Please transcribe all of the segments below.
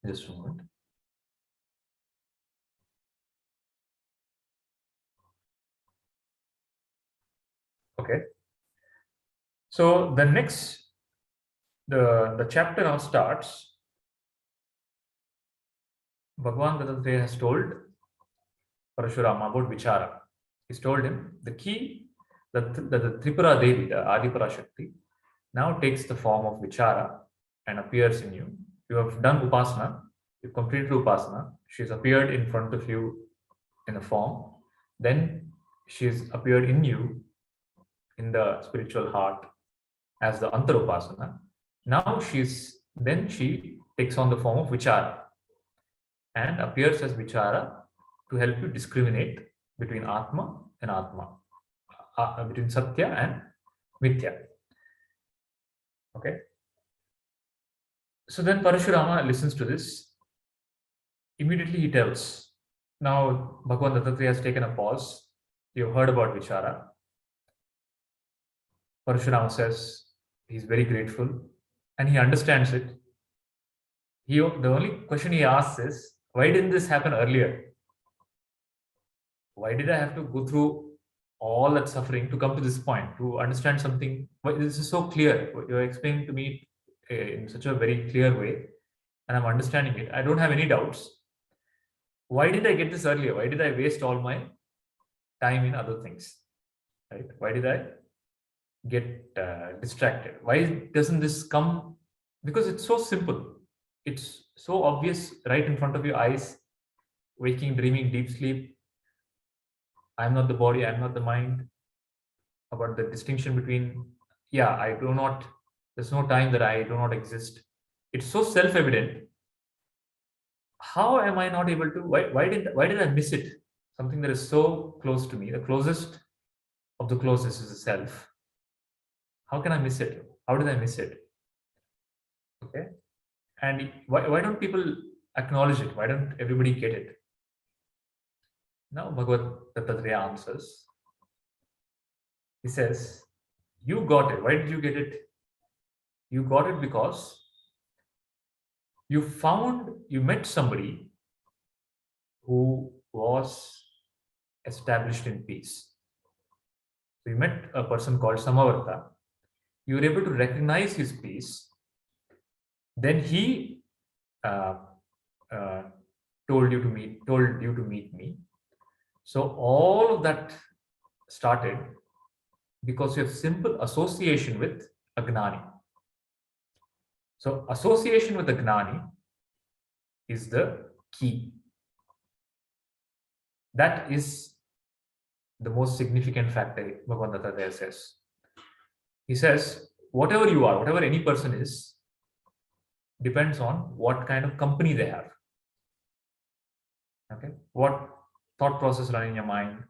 Just a moment. Okay. So the chapter now starts. Bhagwan Dattatreya has told Parashurama about Vichara. He's told him the key that the Tripura Devi, the Adipara Shakti, now takes the form of Vichara and appears in you. You have done Upasana, you've completed Upasana, she's appeared in front of you in a form, then she's appeared in you in the spiritual heart as the Antarupasana. Now she takes on the form of Vichara and appears as Vichara to help you discriminate between Atma and Atma, between Satya and Mithya. Okay. So then Parashurama listens to this. Immediately he tells, now Bhagwan Dattatreya has taken a pause. You've heard about Vichara. Parashurama says he's very grateful and he understands it. The only question he asks is, why didn't this happen earlier? Why did I have to go through all that suffering to come to this point, to understand something? Why, this is so clear. You're explaining to me in such a very clear way, and I'm understanding it. I don't have any doubts. Why did I get this earlier? Why did I waste all my time in other things? Right? Why did I get distracted? Why doesn't this come? Because it's so simple. It's so obvious right in front of your eyes. Waking, dreaming, deep sleep. I'm not the body, I'm not the mind. About the distinction between, there's no time that I do not exist. It's so self-evident. How am I not able to, why did I miss it? Something that is so close to me, the closest of the closest is the self. How can I miss it? How did I miss it? Okay. And why don't people acknowledge it? Why don't everybody get it? Now Bhagavad Dattatreya answers. He says, you got it. Why did you get it? You got it because you met somebody who was established in peace. So you met a person called Samavarta. You were able to recognize his peace. Then he uh, uh, told you to meet me. So all of that started because you have simple association with a Gnani. So association with the Gnani is the key. That is the most significant factor, Bhagwan Dattatreya says. He says, whatever you are, whatever any person is, depends on what kind of company they have. Okay? What thought process running in your mind,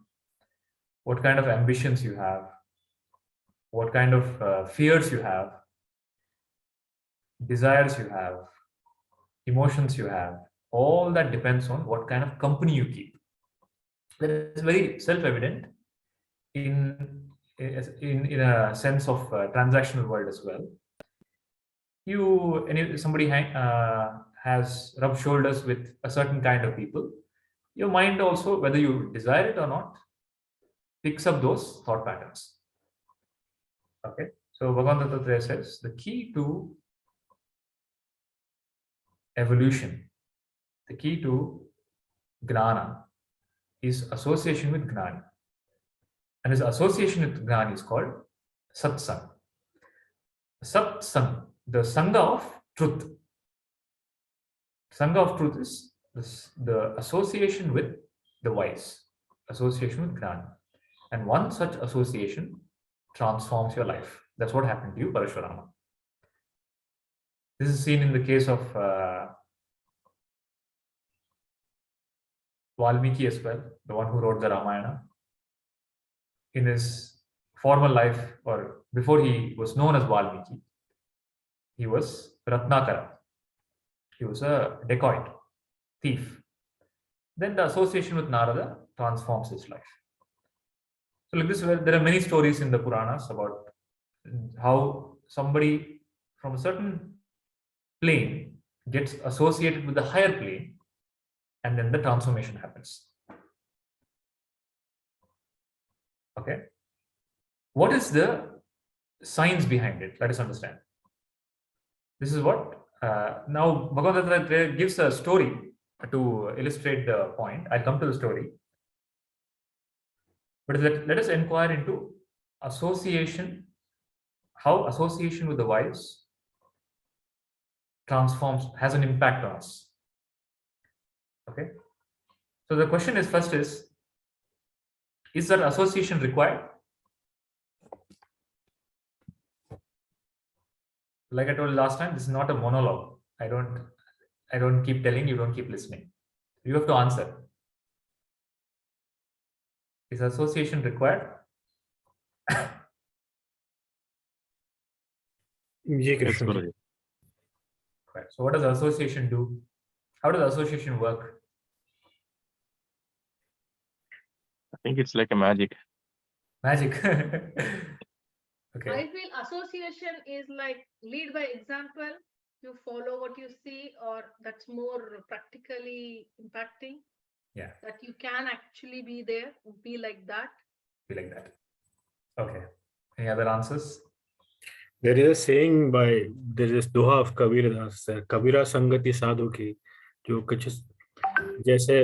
what kind of ambitions you have, what kind of fears you have, desires you have, emotions you have, all that depends on what kind of company you keep. That is very self-evident in a sense of transactional world as well. Somebody has rubbed shoulders with a certain kind of people, your mind also, whether you desire it or not, picks up those thought patterns. Okay, so Bhagwan Dattatreya says the key to evolution, the key to gnana is association with gnani. And his association with gnani is called satsang. Satsang, the sangha of truth. Sangha of truth is the association with the wise, association with gnani. And one such association transforms your life. That's what happened to you, Parashurama. This is seen in the case of Valmiki as well, the one who wrote the Ramayana. In his former life, or before he was known as Valmiki, he was Ratnakara. He was a dacoit, thief. Then the association with Narada transforms his life. So like this, there are many stories in the Puranas about how somebody from a certain plane gets associated with the higher plane, and then the transformation happens. Okay. What is the science behind it? Let us understand. This is what now Bhagavad Gita gives a story to illustrate the point. I'll come to the story. But let us inquire into association, how association with the wives has an impact on us. Okay. So the question is, first is that association required? Like I told you last time, this is not a monologue. I don't keep telling, you don't keep listening. You have to answer. Is association required? Yes, Krishna. Guruji. Right. So what does association do? How does association work? I think it's like a magic. Magic. I Okay. feel association is like lead by example. You follow what you see, or that's more practically impacting. Yeah. That you can actually be there, be like that. Be like that. Okay. Any other answers? There is a saying by, there is doha of Kabir Das, Kabira Sangati Sadhu ki, जो कुछ जैसे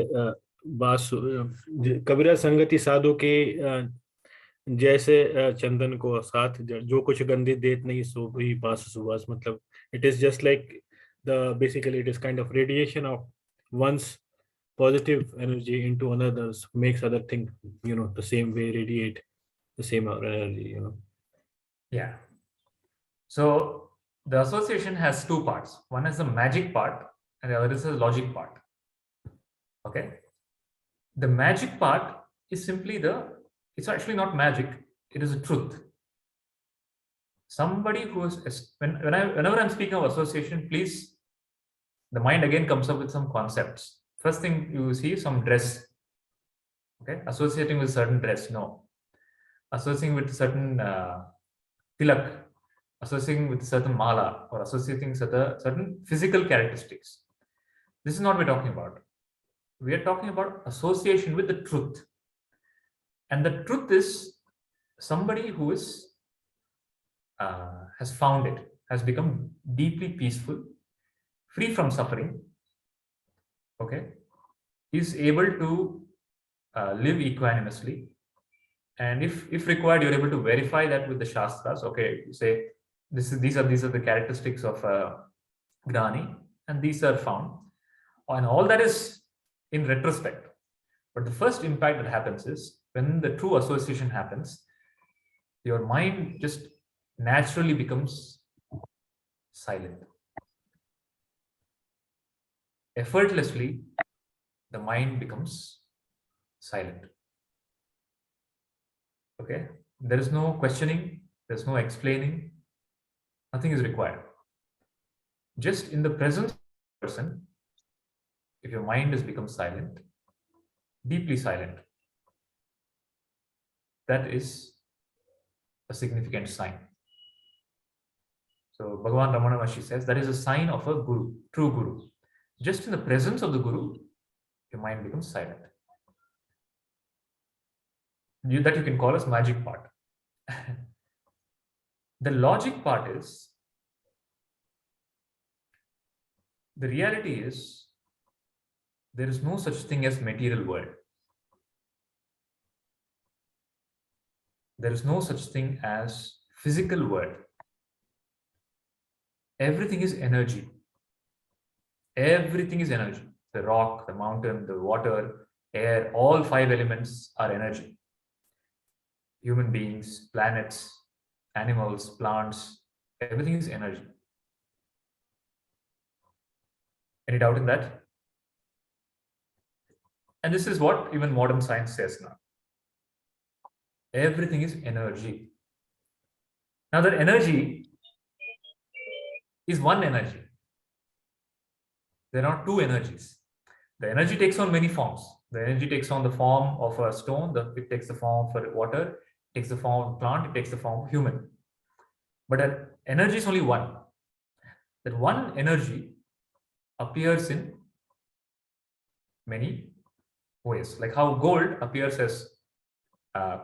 कबीरा संगति साधु के जैसे चंदन को साथ जो कुछ गंधी देत नहीं सो भी पास सुवास, मतलब it is just like basically it is kind of radiation of one's positive energy into another's, makes other thing, the same way radiate the same energy, Yeah. So the association has two parts. One is the magic part, and the other is the logic part. Okay. The magic part is simply it's actually not magic, it is a truth. Somebody who is, whenever I'm speaking of association, please, the mind again comes up with some concepts. First thing you see, some dress. Okay. Associating with certain dress, no. Associating with certain tilak, associating with certain mala, or associating certain physical characteristics. This is not what we're talking about. We are talking about association with the truth. And the truth is somebody who has found it, has become deeply peaceful, free from suffering, okay, is able to live equanimously. And if required, you're able to verify that with the Shastras. Okay, you say these are the characteristics of Gnani, and these are found. And all that is in retrospect. But the first impact that happens is when the true association happens, your mind just naturally becomes silent. Effortlessly, the mind becomes silent. Okay? There is no questioning, there's no explaining, nothing is required. Just in the presence of the person, if your mind has become silent, deeply silent, that is a significant sign. So Bhagavan Ramana Maharshi says that is a sign of a guru, true guru. Just in the presence of the guru, your mind becomes silent. That you can call as magic part. The logic part is, the reality is, there is no such thing as material world. There is no such thing as physical world. Everything is energy. Everything is energy. The rock, the mountain, the water, air, all five elements are energy. Human beings, planets, animals, plants, everything is energy. Any doubt in that? And this is what even modern science says now. Everything is energy. Now that energy is one energy. There are two energies. The energy takes on many forms. The energy takes on the form of a stone, it takes the form of water, it takes the form of plant, it takes the form of human. But energy is only one. That one energy appears in many ways. Like how gold appears as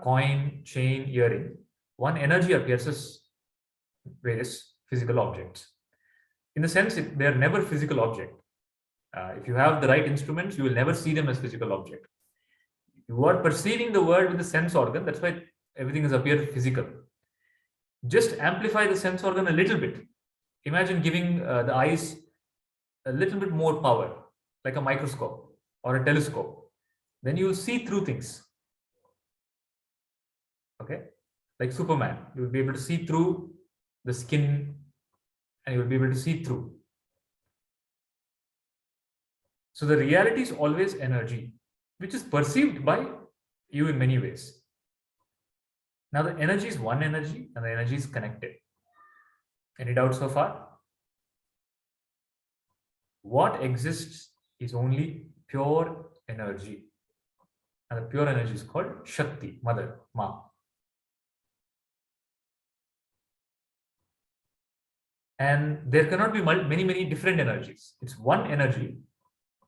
coin, chain, earring, one energy appears as various physical objects. In the sense, they are never physical object. If you have the right instruments, you will never see them as physical object. You are perceiving the world with the sense organ. That's why everything is appear physical. Just amplify the sense organ a little bit. Imagine giving the eyes a little bit more power, like a microscope or a telescope. Then you will see through things. Okay, like Superman, you will be able to see through the skin, and you will be able to see through. So the reality is always energy, which is perceived by you in many ways. Now the energy is one energy, and the energy is connected. Any doubts so far? What exists is only pure energy, and the pure energy is called Shakti, Mother, Ma. And there cannot be many different energies. It's one energy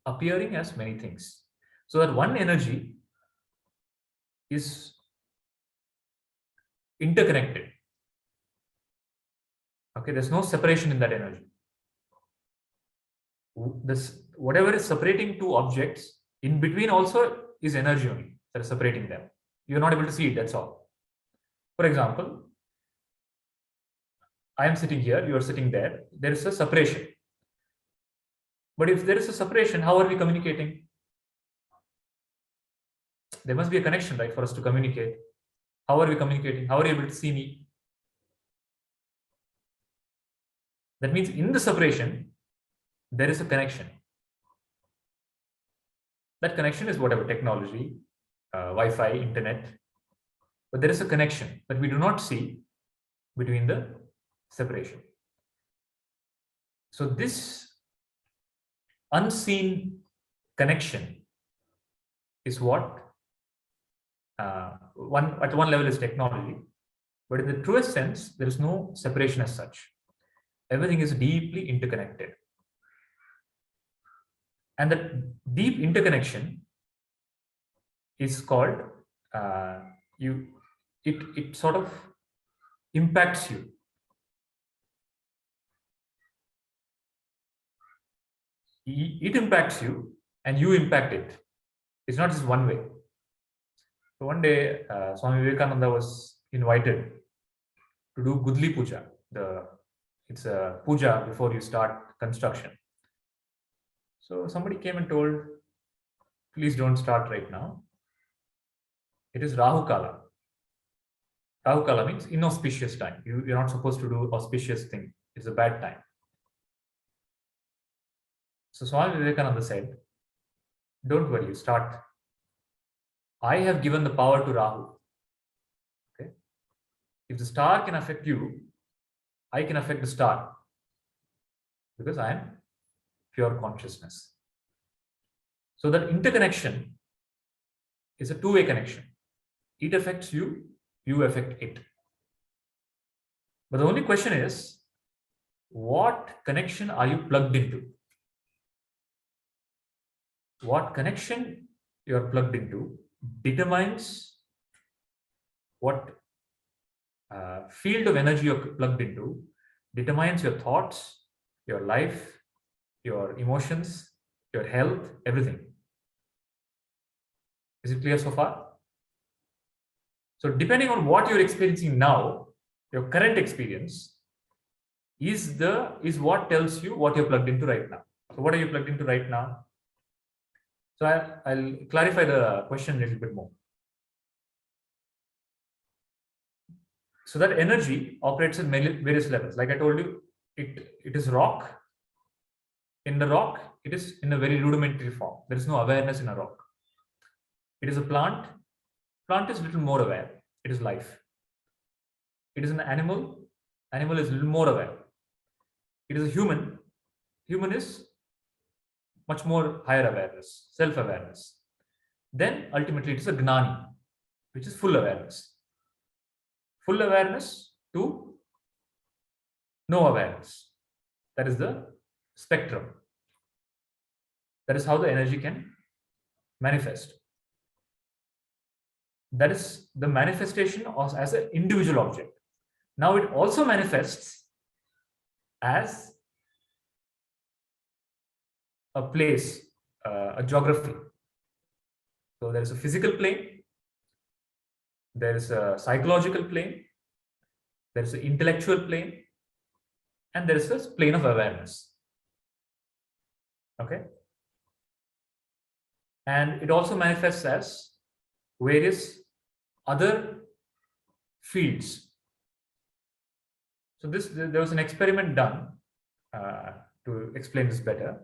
appearing as many things. So that one energy is interconnected. Okay, there's no separation in that energy. This, whatever is separating two objects, in between also is energy only that is separating them. You're not able to see it, that's all. For example, I am sitting here, you are sitting there. There is a separation. But if there is a separation, how are we communicating? There must be a connection, right, for us to communicate. How are we communicating? How are you able to see me? That means in the separation, there is a connection. That connection is whatever technology, Wi-Fi, internet. But there is a connection that we do not see between the separation. So this unseen connection is what at one level is technology, but in the truest sense, there is no separation as such. Everything is deeply interconnected. And that deep interconnection is called, it sort of impacts you. It impacts you and you impact it. It's not just one way. So one day, Swami Vivekananda was invited to do Gudli Puja. It's a puja before you start construction. So somebody came and told, please don't start right now. It is Rahu Kala. Rahu Kala means inauspicious time. You're not supposed to do auspicious thing. It's a bad time. So Swami Vivekananda said, don't worry, start. I have given the power to Rahu. Okay? If the star can affect you, I can affect the star, because I am pure consciousness. So that interconnection is a two-way connection. It affects you, you affect it. But the only question is, what connection are you plugged into? What connection you are plugged into determines what field of energy you're plugged into, determines your thoughts, your life, your emotions, your health, everything. Is it clear so far? So depending on what you're experiencing now, your current experience is what tells you what you're plugged into right now. So what are you plugged into right now? So I'll clarify the question a little bit more. So that energy operates at various levels. Like I told you, it is rock. In the rock, it is in a very rudimentary form. There is no awareness in a rock. It is a plant. Plant is a little more aware. It is life. It is an animal. Animal is a little more aware. It is a human. Human is much more higher awareness, self-awareness. Then ultimately it is a gnani, which is full awareness. Full awareness to no awareness. That is the spectrum. That is how the energy can manifest. That is the manifestation as an individual object. Now it also manifests as a place, a geography. So there is a physical plane, there is a psychological plane, there is an intellectual plane, and there is a plane of awareness. Okay. And it also manifests as various other fields. So there was an experiment done to explain this better.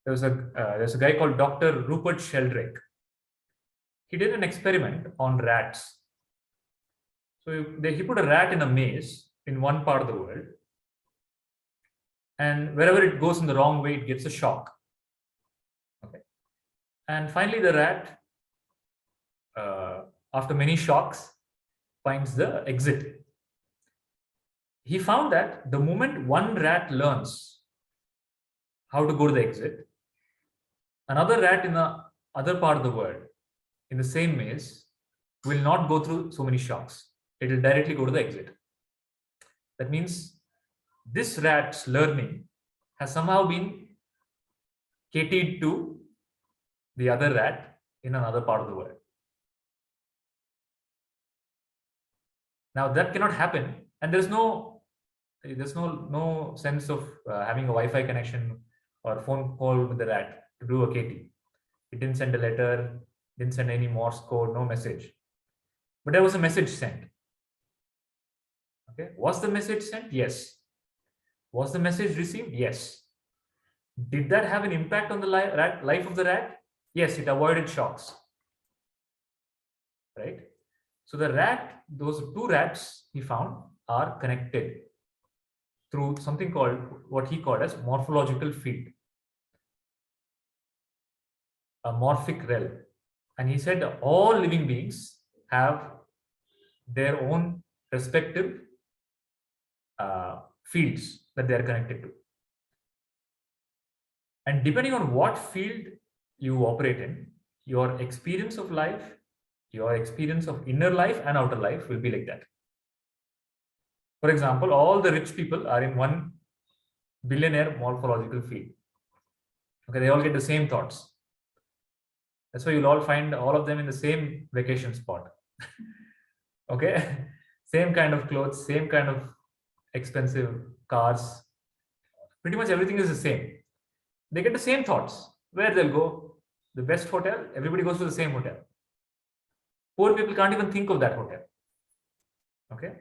There's a guy called Dr. Rupert Sheldrake. He did an experiment on rats. So he put a rat in a maze in one part of the world, and wherever it goes in the wrong way, it gets a shock. Okay. And finally, the rat, after many shocks, finds the exit. He found that the moment one rat learns how to go to the exit, another rat in the other part of the world, in the same maze, will not go through so many shocks. It will directly go to the exit. That means this rat's learning has somehow been catered to the other rat in another part of the world. Now that cannot happen, and there's no sense of having a Wi-Fi connection or phone call with the rat to do a KT. It didn't send a letter, didn't send any Morse code, no message. But there was a message sent. Okay, was the message sent? Yes. Was the message received? Yes. Did that have an impact on the life of the rat? Yes, it avoided shocks. Right? So the rat, those two rats he found are connected through something called, what he called as morphological field, a morphic realm. And he said all living beings have their own respective fields that they are connected to. And depending on what field you operate in, your experience of life, your experience of inner life and outer life will be like that. For example, all the rich people are in one billionaire morphological field. Okay, they all get the same thoughts. That's why you'll all find all of them in the same vacation spot. Okay, same kind of clothes, same kind of expensive cars. Pretty much everything is the same. They get the same thoughts. Where they'll go, the best hotel, everybody goes to the same hotel. Poor people can't even think of that hotel. Okay,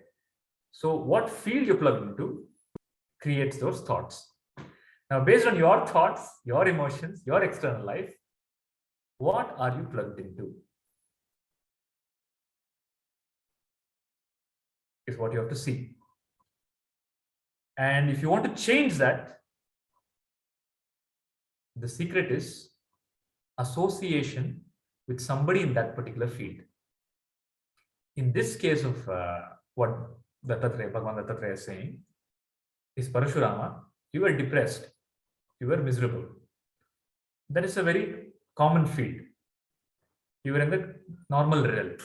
so what field you plug into creates those thoughts. Now, based on your thoughts, your emotions, your external life, what are you plugged into? Is what you have to see. And if you want to change that, the secret is association with somebody in that particular field. In this case of what Bhagavan Dattatreya is saying, is Parashurama, you were depressed, you were miserable. That is a very common field. You were in the normal realm.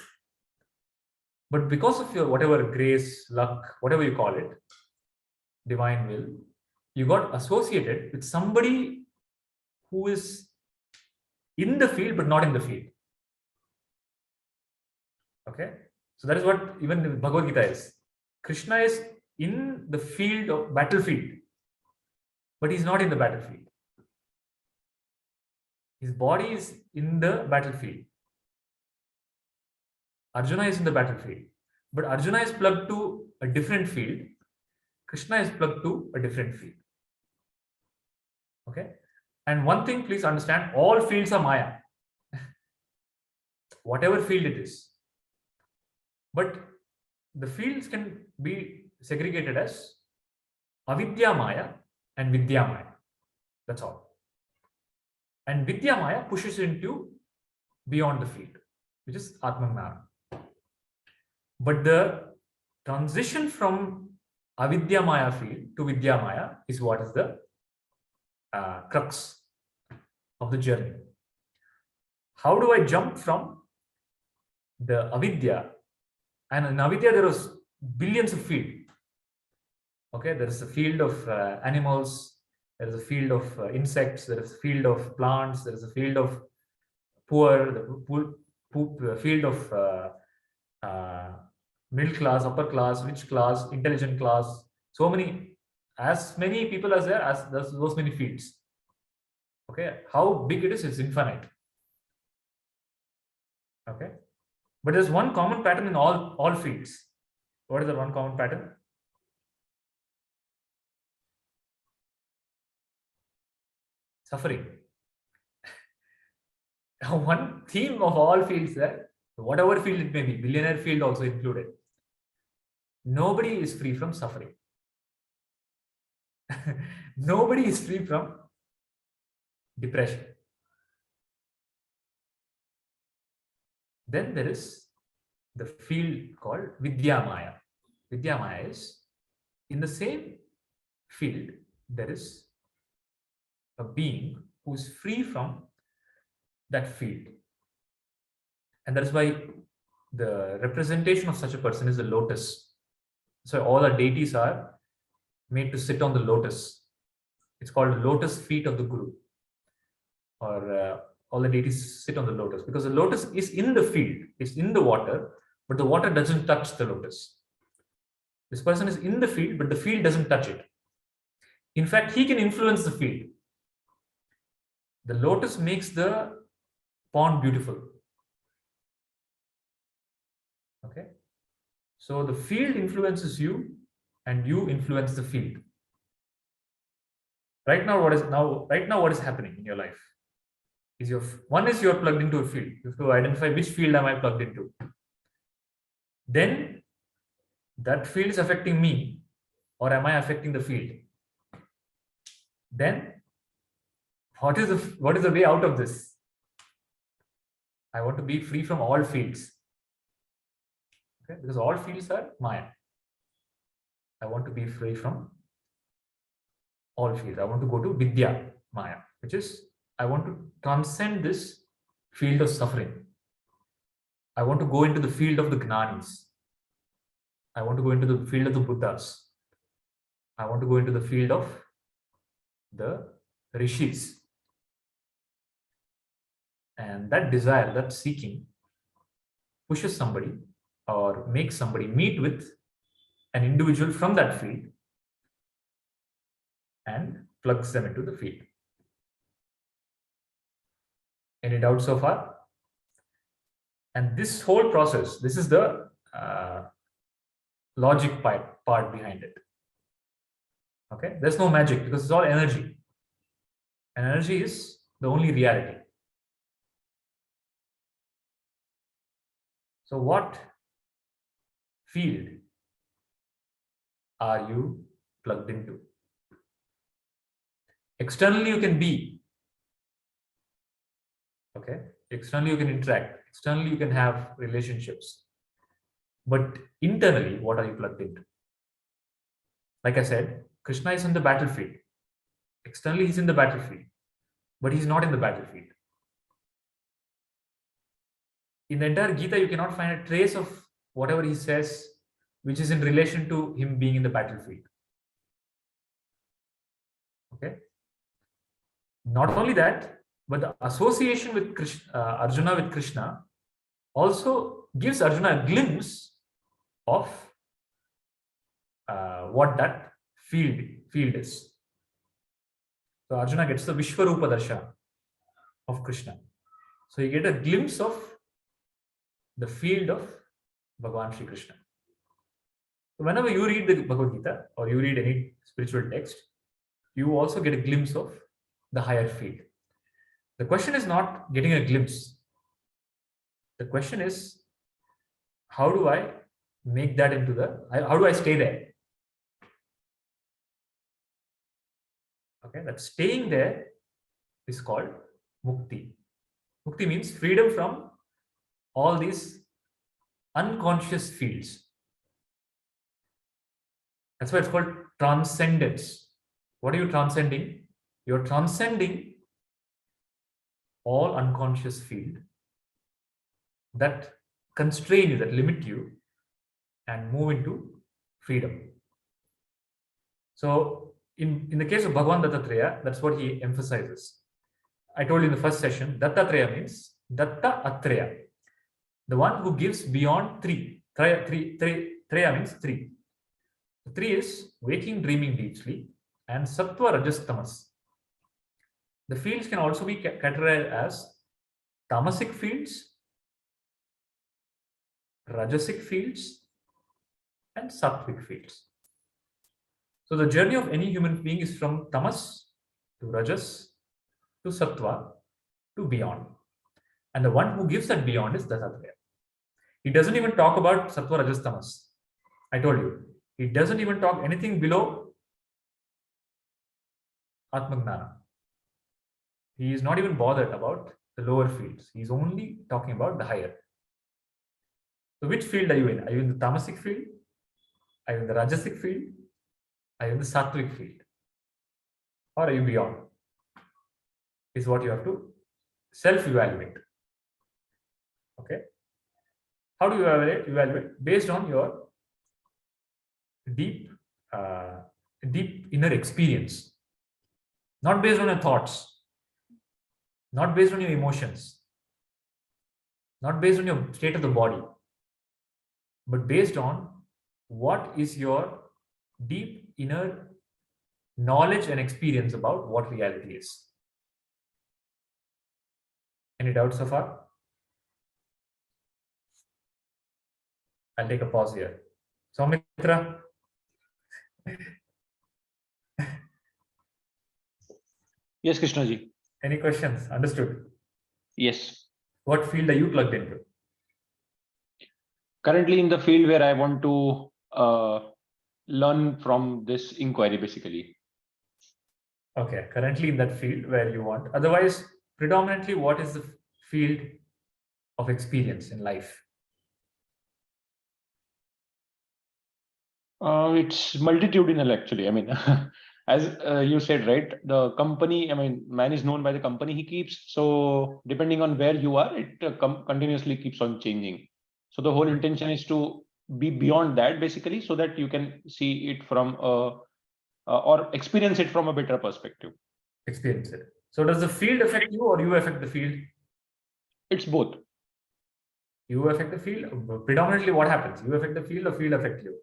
But because of your whatever grace, luck, whatever you call it, divine will, you got associated with somebody who is in the field but not in the field. Okay, so that is what even the Bhagavad Gita is. Krishna is in the field of battlefield, but he's not in the battlefield. His body is in the battlefield. Arjuna is in the battlefield, but Arjuna is plugged to a different field. Krishna is plugged to a different field. Okay, and one thing, please understand, all fields are Maya. Whatever field it is. But the fields can be segregated as Avidya Maya and Vidya Maya. That's all. And Vidya Maya pushes into beyond the field, which is Atmangnana. But the transition from Avidya Maya field to Vidya Maya is what is the crux. of the journey. How do I jump from the avidya? And in avidya, there was billions of fields. Okay, there is a field of animals, there is a field of insects, there is a field of plants, there is a field of field of middle class, upper class, rich class, intelligent class. So many, as many people as there, as those many fields. Okay, how big it is, it's infinite. Okay, but there's one common pattern in all fields. What is the one common pattern? Suffering. One theme of all fields there, whatever field it may be, billionaire field also included. Nobody is free from suffering. Nobody is free from depression. Then there is the field called Vidya Maya. Vidya Maya is in the same field, there is a being who is free from that field. And that is why the representation of such a person is the lotus. So all the deities are made to sit on the lotus. It's called the lotus feet of the Guru. Or all the deities sit on the lotus, because the lotus is in the field, it's in the water, but the water doesn't touch the lotus. This person is in the field, but the field doesn't touch it. In fact, he can influence the field. The lotus makes the pond beautiful. Okay, so the field influences you, and you influence the field. Right now, what is happening in your life? Is one is you're plugged into a field. You have to identify which field am I plugged into. Then that field is affecting me, or am I affecting the field? Then what is the way out of this? I want to be free from all fields. Okay, because all fields are Maya. I want to be free from all fields. I want to go to Vidya Maya, which is I want to transcend this field of suffering. I want to go into the field of the Gnanis. I want to go into the field of the Buddhas. I want to go into the field of the Rishis. And that desire, that seeking, pushes somebody or makes somebody meet with an individual from that field and plugs them into the field. Any doubts so far? And this whole process, this is the logic part behind it. Okay, there's no magic because it's all energy. And energy is the only reality. So what field are you plugged into? Externally you can be. Okay, externally you can interact. Externally you can have relationships. But internally, what are you plugged into? Like I said, Krishna is in the battlefield. Externally he's in the battlefield, but he's not in the battlefield. In the entire Gita, you cannot find a trace of whatever he says which is in relation to him being in the battlefield. Okay. Not only that, but the association with Arjuna with Krishna also gives Arjuna a glimpse of what that field is. So Arjuna gets the Vishwarupa Darshan of Krishna. So you get a glimpse of the field of Bhagavan Sri Krishna. So whenever you read the Bhagavad Gita or you read any spiritual text, you also get a glimpse of the higher field. The question is not getting a glimpse. The question is, how do I make that into how do I stay there? Okay, that staying there is called mukti. Mukti means freedom from all these unconscious fields. That's why it's called transcendence. What are you transcending? You're transcending all unconscious field that constrain you, that limit you, and move into freedom. So in the case of Bhagavan Dattatreya, that's what he emphasizes. I told you in the first session, Dattatreya means Datta Atreya, the one who gives beyond three. Treya means three. Three is waking, dreaming, deep sleep, and Sattva, Rajas, Tamas. The fields can also be categorized as tamasic fields, rajasic fields, and sattvic fields. So the journey of any human being is from tamas to rajas to sattva to beyond. And the one who gives that beyond is Dattatreya. He doesn't even talk about sattva, rajas, tamas. I told you. He doesn't even talk anything below Atmagnana. He is not even bothered about the lower fields. He's only talking about the higher. So which field are you in? Are you in the tamasic field? Are you in the rajasic field? Are you in the sattvic field? Or are you beyond? Is what you have to self-evaluate. Okay. How do you evaluate? Based on your deep inner experience. Not based on your thoughts. Not based on your emotions. Not based on your state of the body. But based on what is your deep inner knowledge and experience about what reality is. Any doubts so far? I'll take a pause here. Soumitra? Yes, Krishnaji. Any questions? Understood. Yes. What field are you plugged into? Currently in the field where I want to learn from this inquiry, basically. Okay, currently in that field where you want. Otherwise, predominantly, what is the field of experience in life? It's multitudinal, actually. I mean, as you said, right? The company, I mean, man is known by the company he keeps. So depending on where you are, it continuously keeps on changing. So the whole intention is to be beyond that, basically, so that you can see it from or experience it from a better perspective. Experience it. So does the field affect you or you affect the field? It's both. You affect the field? Predominantly what happens? You affect the field or field affect you?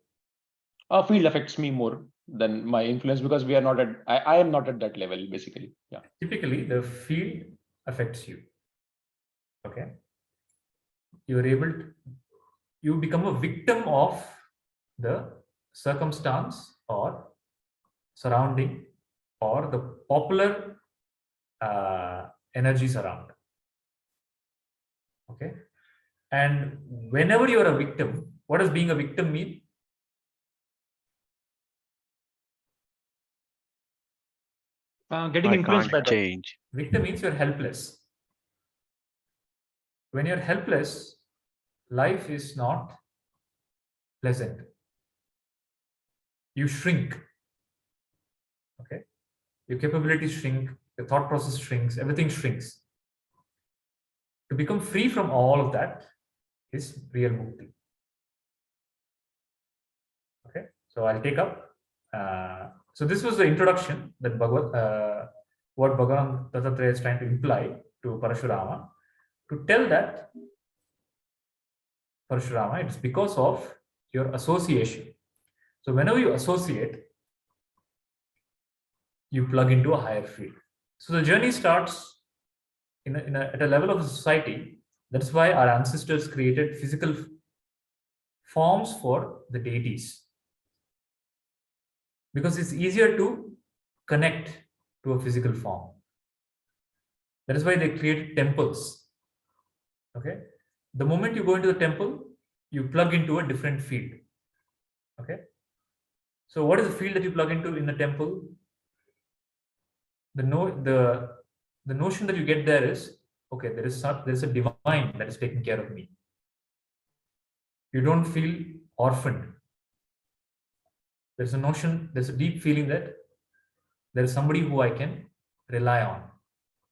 Field affects me more than my influence because we are not at, I am not at that level, basically. Yeah. Typically, the field affects you. Okay. You become a victim of the circumstance or surrounding or the popular energies around. Okay. And whenever you are a victim, what does being a victim mean? Getting influenced by that. change. Victim means you're helpless. When you're helpless, life is not pleasant. You shrink. Okay. Your capabilities shrink, your thought process shrinks, everything shrinks. To become free from all of that is real mukti. Okay. So I'll take up. So this was the introduction that what Bhagavan Dattatreya is trying to imply to Parashurama, to tell that Parashurama, it's because of your association. So whenever you associate, you plug into a higher field. So the journey starts at a level of a society. That's why our ancestors created physical forms for the deities. Because it's easier to connect to a physical form. That is why they created temples. Okay. The moment you go into the temple, you plug into a different field. Okay. So what is the field that you plug into in the temple? The notion that you get there is, okay, there is a divine that is taking care of me. You don't feel orphaned. There's a notion, there's a deep feeling that there is somebody who I can rely on.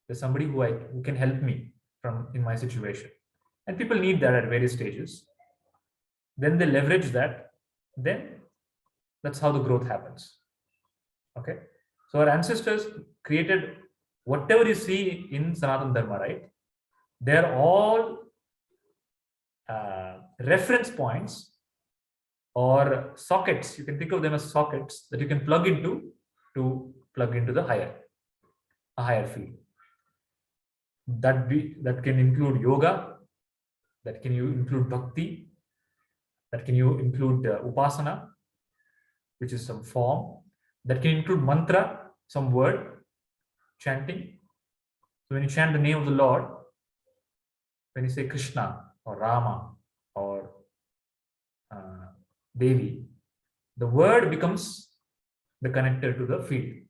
There's somebody who can help me in my situation. And people need that at various stages. Then they leverage that. Then that's how the growth happens. Okay. So our ancestors created whatever you see in Sanatana Dharma, right? They're all reference points or sockets. You can think of them as sockets that you can plug into to plug into a higher field. That can include yoga, that can include bhakti, that can include upasana, which is some form, that can include mantra, some word, chanting. So when you chant the name of the Lord, when you say Krishna or Rama or Devi, the word becomes the connector to the field.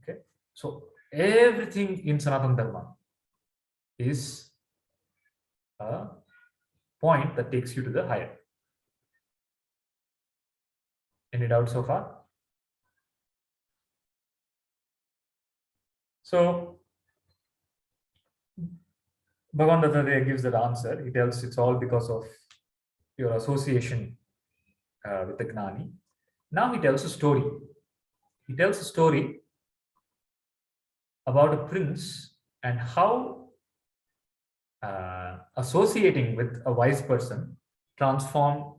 Okay, so everything in Sanatana Dharma is a point that takes you to the higher. Any doubts so far? So Bhagavan Dattatreya gives that answer. He tells it's all because of your association with the Gnani. Now he tells a story. He tells a story about a prince and how associating with a wise person transformed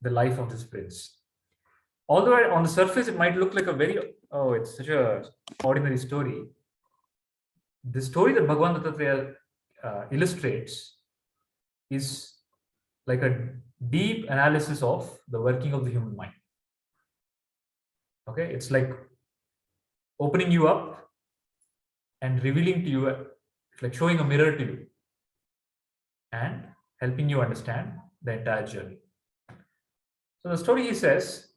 the life of this prince. Although on the surface it might look like a very, it's such a ordinary story. The story that Bhagavan Dattatreya illustrates is like a deep analysis of the working of the human mind. Okay, it's like opening you up and revealing to you, it's like showing a mirror to you and helping you understand the entire journey. So the story, he says,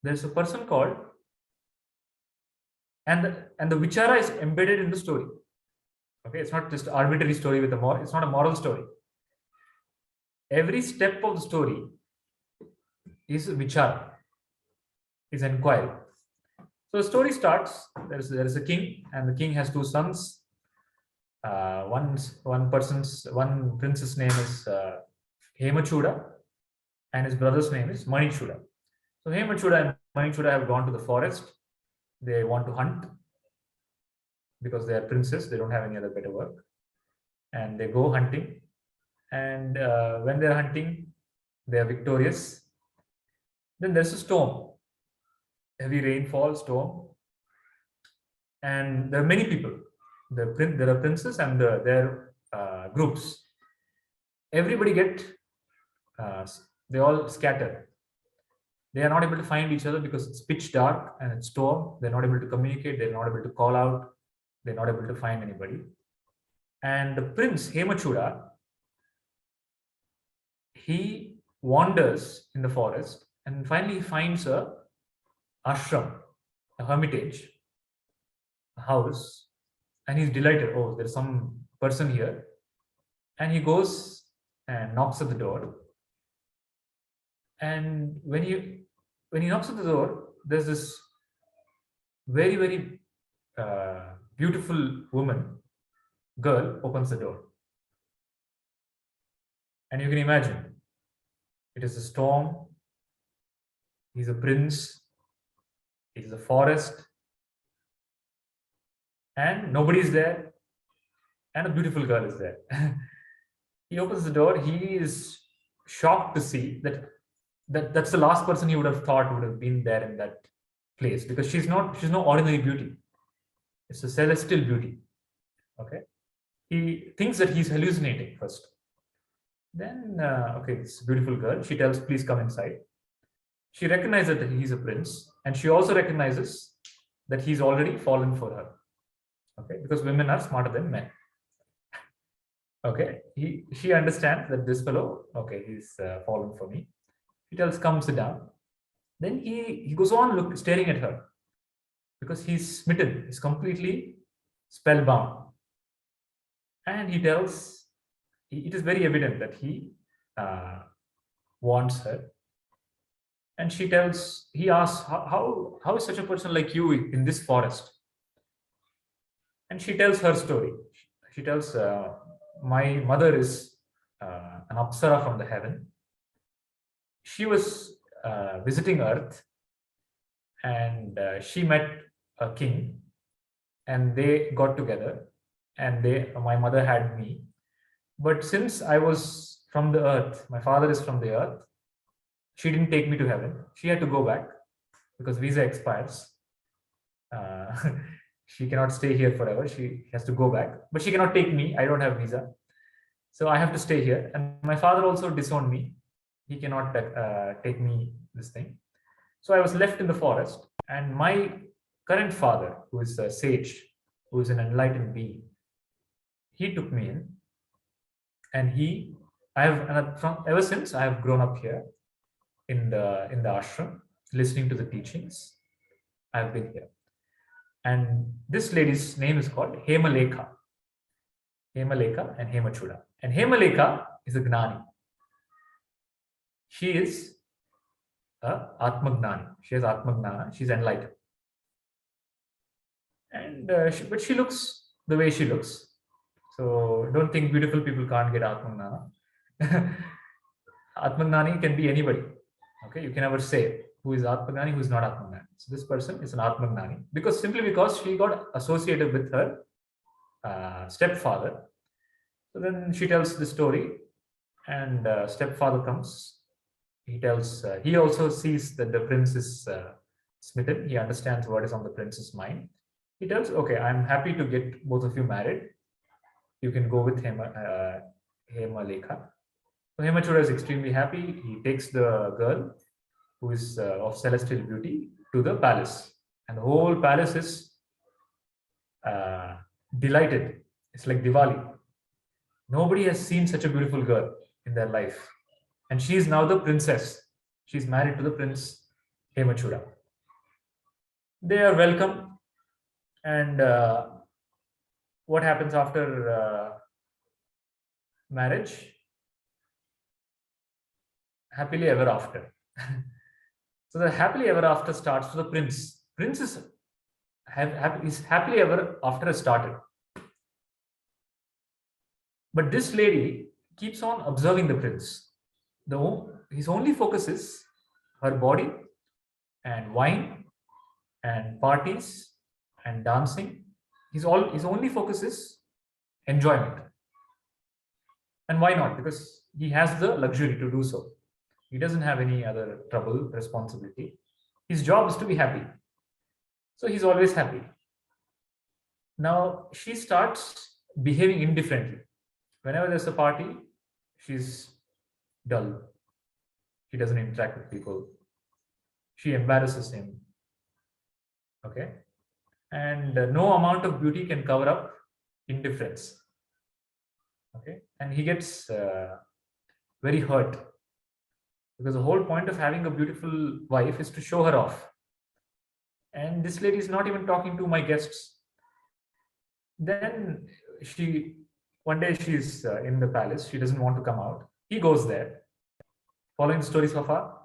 there's a person called, and the vichara is embedded in the story. Okay, it's not just an arbitrary story with it's not a moral story. Every step of the story is vichara, is inquiry. So the story starts, there is a king, and the king has two sons. One prince's name is Hemachuda, and his brother's name is Manichuda. So Hemachuda and Manichuda have gone to the forest. They want to hunt because they are princes. They don't have any other better work, and they go hunting. And when they're hunting, they are victorious. Then there's a storm, heavy rainfall, storm, and there are many people. There are princes and their groups. Everybody they all scatter. They are not able to find each other because it's pitch dark and it's storm. They're not able to communicate. They're not able to call out. They're not able to find anybody. And the prince Hemachuda, he wanders in the forest and finally he finds a ashram, a hermitage, a house, and he's delighted. Oh, there's some person here. And he goes and knocks at the door. And when he knocks at the door, there's this very, very beautiful girl opens the door. And you can imagine, it is a storm. He's a prince. It is a forest. And nobody is there. And a beautiful girl is there. He opens the door. He is shocked to see that's the last person he would have thought would have been there in that place, because she's no ordinary beauty. It's a celestial beauty. Okay. He thinks that he's hallucinating first. Then, okay, it's a beautiful girl. She tells, please come inside. She recognizes that he's a prince, and she also recognizes that he's already fallen for her. Okay, because women are smarter than men. Okay, she understands that this fellow, okay, he's fallen for me. He tells, come sit down. Then he goes on staring at her because he's smitten. He's completely spellbound. And he tells, it is very evident that he wants her. And he asks, how is such a person like you in this forest? And she tells her story. She tells, my mother is an apsara from the heaven. She was visiting Earth, and she met a king, and they got together, and my mother had me. But since I was from the earth, my father is from the earth, she didn't take me to heaven. She had to go back because visa expires. Uh, she cannot stay here forever. She has to go back, but she cannot take me. I don't have visa, so I have to stay here. And my father also disowned me. He cannot take me this thing. So I was left in the forest, and my current father, who is a sage, who is an enlightened being, he took me in, and ever since I have grown up here in the ashram, listening to the teachings. I have been here, and this lady's name is called Hemalekha. Hemalekha and Hemachuda. And Hemalekha is a Gnani. She is a Atmagnani. She has Atmagnana. She's enlightened. And but she looks the way she looks. So don't think beautiful people can't get Atmagnana. Atmagnani can be anybody. Okay, you can never say who is Atmagnani, who is not Atmagnani. So this person is an Atmagnani simply because she got associated with her stepfather. So then she tells the story, and stepfather comes. He tells, he also sees that the prince is smitten. He understands what is on the prince's mind. He tells, okay, I'm happy to get both of you married. You can go with Hemalekha. So Hemachuda is extremely happy. He takes the girl, who is of celestial beauty, to the palace. And the whole palace is delighted. It's like Diwali. Nobody has seen such a beautiful girl in their life. And she is now the princess. She's married to the prince Hemachuda. They are welcome. And what happens after marriage? Happily ever after. So the happily ever after starts for the prince. Prince is happily ever after has started. But this lady keeps on observing the prince. His only focus is her body and wine and parties and dancing. His only focus is enjoyment. And why not? Because he has the luxury to do so. He doesn't have any other trouble, responsibility. His job is to be happy. So he's always happy. Now she starts behaving indifferently. Whenever there's a party, she's dull. She doesn't interact with people. She embarrasses him. Okay? And no amount of beauty can cover up indifference. Okay? And he gets very hurt. Because the whole point of having a beautiful wife is to show her off. And this lady is not even talking to my guests. Then one day she's in the palace. She doesn't want to come out. He goes there. Following the story so far,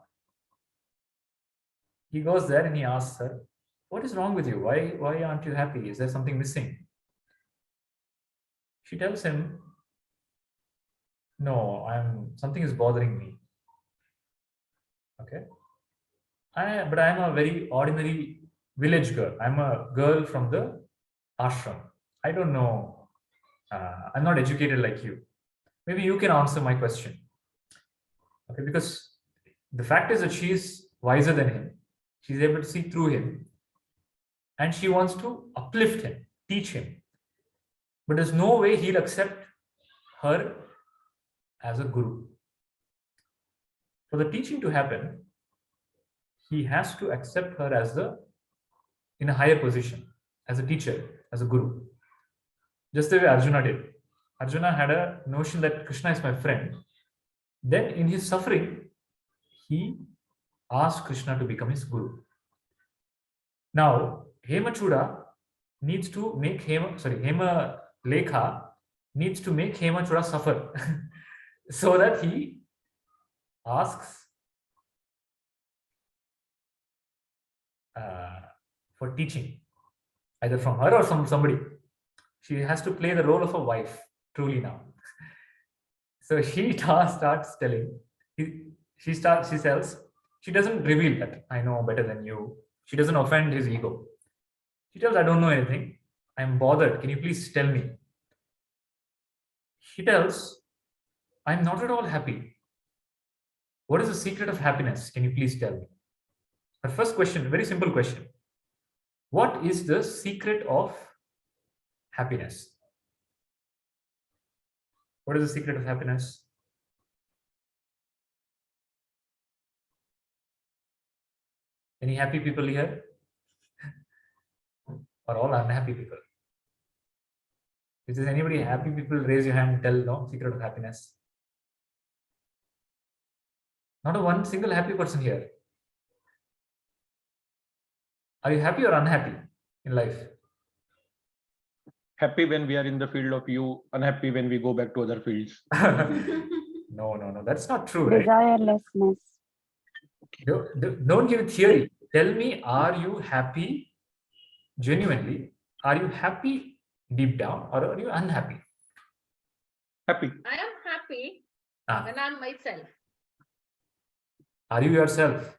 he goes there and he asks her, what is wrong with you? Why aren't you happy? Is there something missing? She tells him, no, something is bothering me. Okay. But I'm a very ordinary village girl. I'm a girl from the ashram. I don't know. I'm not educated like you. Maybe you can answer my question. Okay, because the fact is that she's wiser than him. She's able to see through him. And she wants to uplift him, teach him. But there's no way he'll accept her as a guru. For the teaching to happen, he has to accept her in a higher position, as a teacher, as a guru. Just the way Arjuna did. Arjuna had a notion that Krishna is my friend. Then in his suffering, he asked Krishna to become his guru. Now, Hemachuda needs to make Hemalekha needs to make Hemachuda suffer so that he asks for teaching, either from her or from somebody. She has to play the role of a wife, truly now. So she starts telling, she tells, she doesn't reveal that I know better than you. She doesn't offend his ego. She tells, I don't know anything. I'm bothered. Can you please tell me? She tells, I'm not at all happy. What is the secret of happiness? Can you please tell me? Her first question, very simple question. What is the secret of happiness? What is the secret of happiness? Any happy people here? Or all unhappy people? If there's anybody happy people, raise your hand and tell no secret of happiness. Not a one single happy person here. Are you happy or unhappy in life? Happy when we are in the field of view, unhappy when we go back to other fields. No, that's not true, right? Desirelessness. Don't give a theory. Tell me, are you happy genuinely? Are you happy deep down, or are you unhappy? Happy. I am happy when I'm myself. Are you yourself?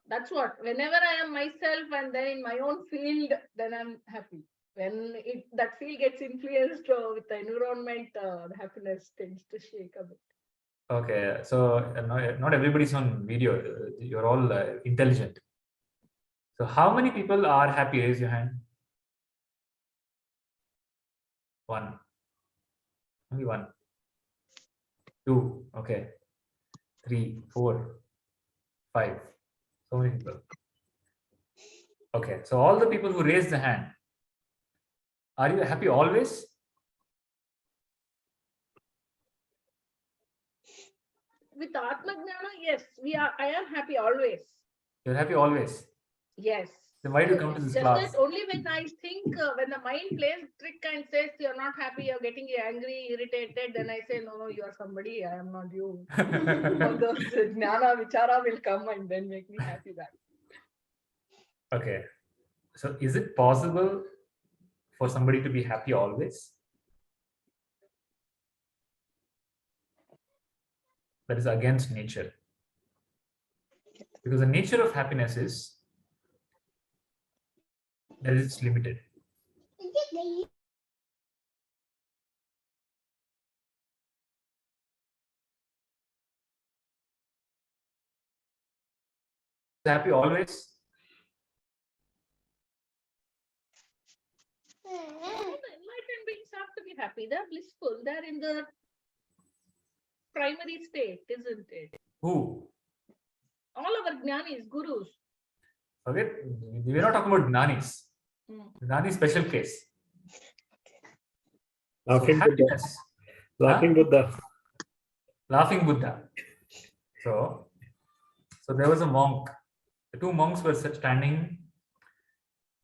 That's what. Whenever I am myself and then in my own field, then I'm happy. When that field gets influenced with the environment, the happiness tends to shake a bit. Okay, so not everybody's on video. You're all intelligent. So how many people are happy? Raise your hand. One. Only one. Two. Okay. 3, 4, 5. So many people. Okay, so all the people who raised the hand, are you happy always? With Atma Jnana, yes, I am happy always. You're happy always. Yes. Then why do you come to this Just class? that only when I think, when the mind plays trick and says you're not happy, you're getting angry, irritated, then I say, no, you are somebody, I am not you. All those jnana, vichara will come and then make me happy back. Okay. So is it possible for somebody to be happy always? That is against nature. Because the nature of happiness is that it's limited. Happy always? Enlightened beings have to be happy. They're blissful. They're in the primary state, isn't it? Who? All our jnanis, gurus. Forget, we're not talking about Gnanis. Gnani special case. Laughing So Buddha. happiness. Laughing Buddha. Laughing Buddha. So there was a monk. The two monks were standing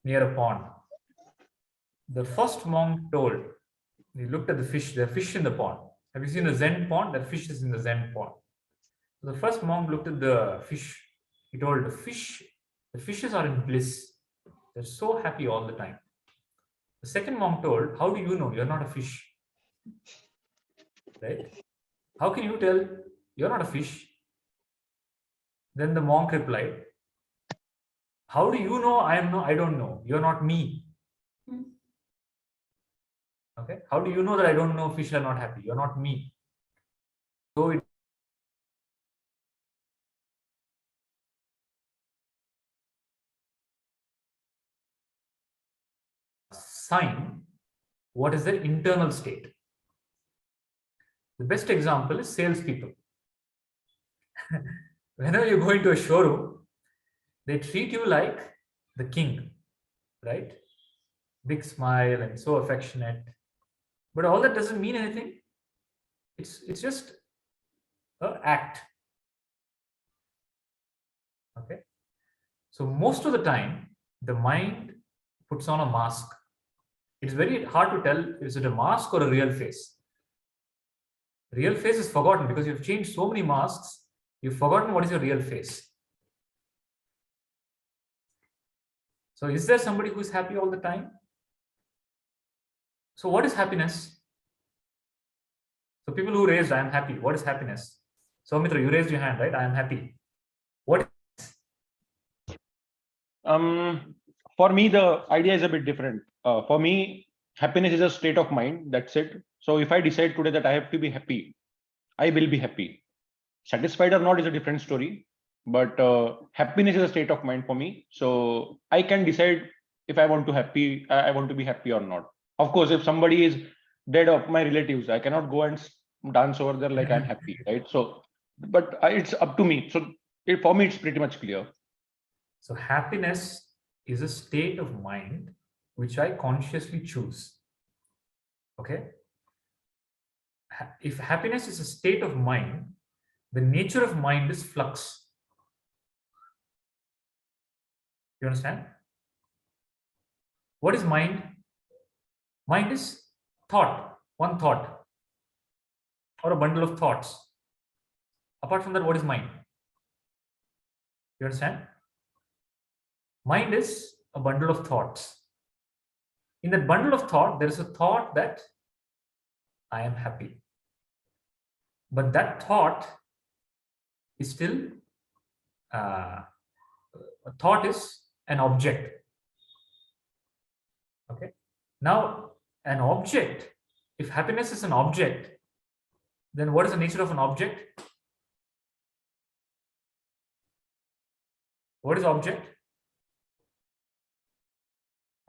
near a pond. The first monk told, he looked at the fish, there are fish in the pond. Have you seen a Zen pond? That fish is in the Zen pond. So the first monk looked at the fish. He told, the fishes are in bliss. They're so happy all the time. The second monk told, how do you know you're not a fish? Right? How can you tell you're not a fish? Then the monk replied, how do you know I don't know? You're not me. Okay. How do you know that I don't know fish are not happy? You're not me. So it sign what is their internal state. The best example is salespeople. Whenever you go into a showroom, they treat you like the king, right? Big smile and so affectionate. But all that doesn't mean anything. It's just an act. Okay. So most of the time, the mind puts on a mask. It's very hard to tell, is it a mask or a real face? Real face is forgotten because you've changed so many masks, you've forgotten what is your real face. So is there somebody who is happy all the time? So what is happiness? So people who raised, I am happy. What is happiness? So Mitra, you raised your hand, right? I am happy. What? For me, the idea is a bit different. For me, happiness is a state of mind. That's it. So if I decide today that I have to be happy, I will be happy. Satisfied or not is a different story. But happiness is a state of mind for me. So I can decide if I want I want to be happy or not. Of course, if somebody is dead of my relatives, I cannot go and dance over there like I'm happy, right? So, but it's up to me. So for me, it's pretty much clear. So happiness is a state of mind which I consciously choose. Okay. If happiness is a state of mind, the nature of mind is flux. You understand? What is mind? Mind is thought, one thought, or a bundle of thoughts. Apart from that, what is mind? You understand? Mind is a bundle of thoughts. In that bundle of thought, there is a thought that I am happy. But that thought is still, a thought is an object. Okay. Now, an object, if happiness is an object, then what is the nature of an object? What is object?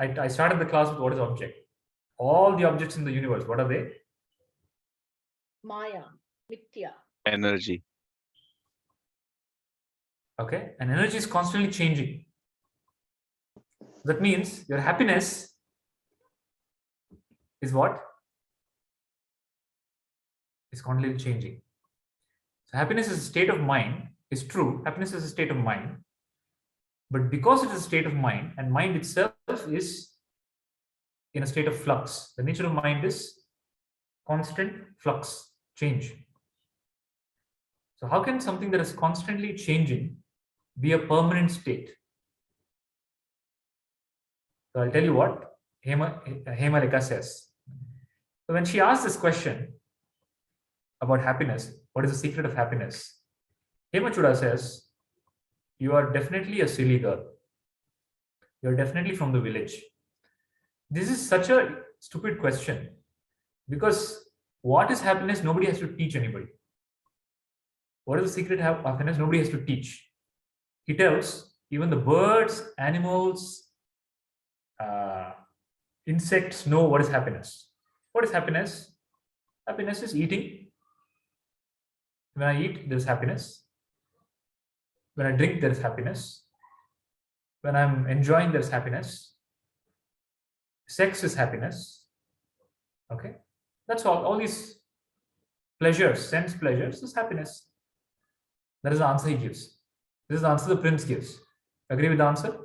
I started the class with what is object. All the objects in the universe, what are they? Maya, Mithya. Energy. Okay. And energy is constantly changing. That means your happiness is what? Is constantly changing. So happiness is a state of mind, is true. Happiness is a state of mind. But because it is a state of mind, and mind itself is in a state of flux, the nature of mind is constant flux, change. So how can something that is constantly changing be a permanent state? So I'll tell you what Hemalekha says. So when she asked this question about happiness, what is the secret of happiness? Hemachuda says, you are definitely a silly girl. You're definitely from the village. This is such a stupid question because what is happiness? Nobody has to teach anybody. What is the secret of happiness? Nobody has to teach. He tells even the birds, animals, insects know what is happiness. What is happiness? Happiness is eating. When I eat, there's happiness. When I drink, there's happiness. When I'm enjoying, there's happiness. Sex is happiness. Okay. That's all. All these pleasures, sense pleasures, is happiness. That is the answer he gives. This is the answer the prince gives. Agree with the answer?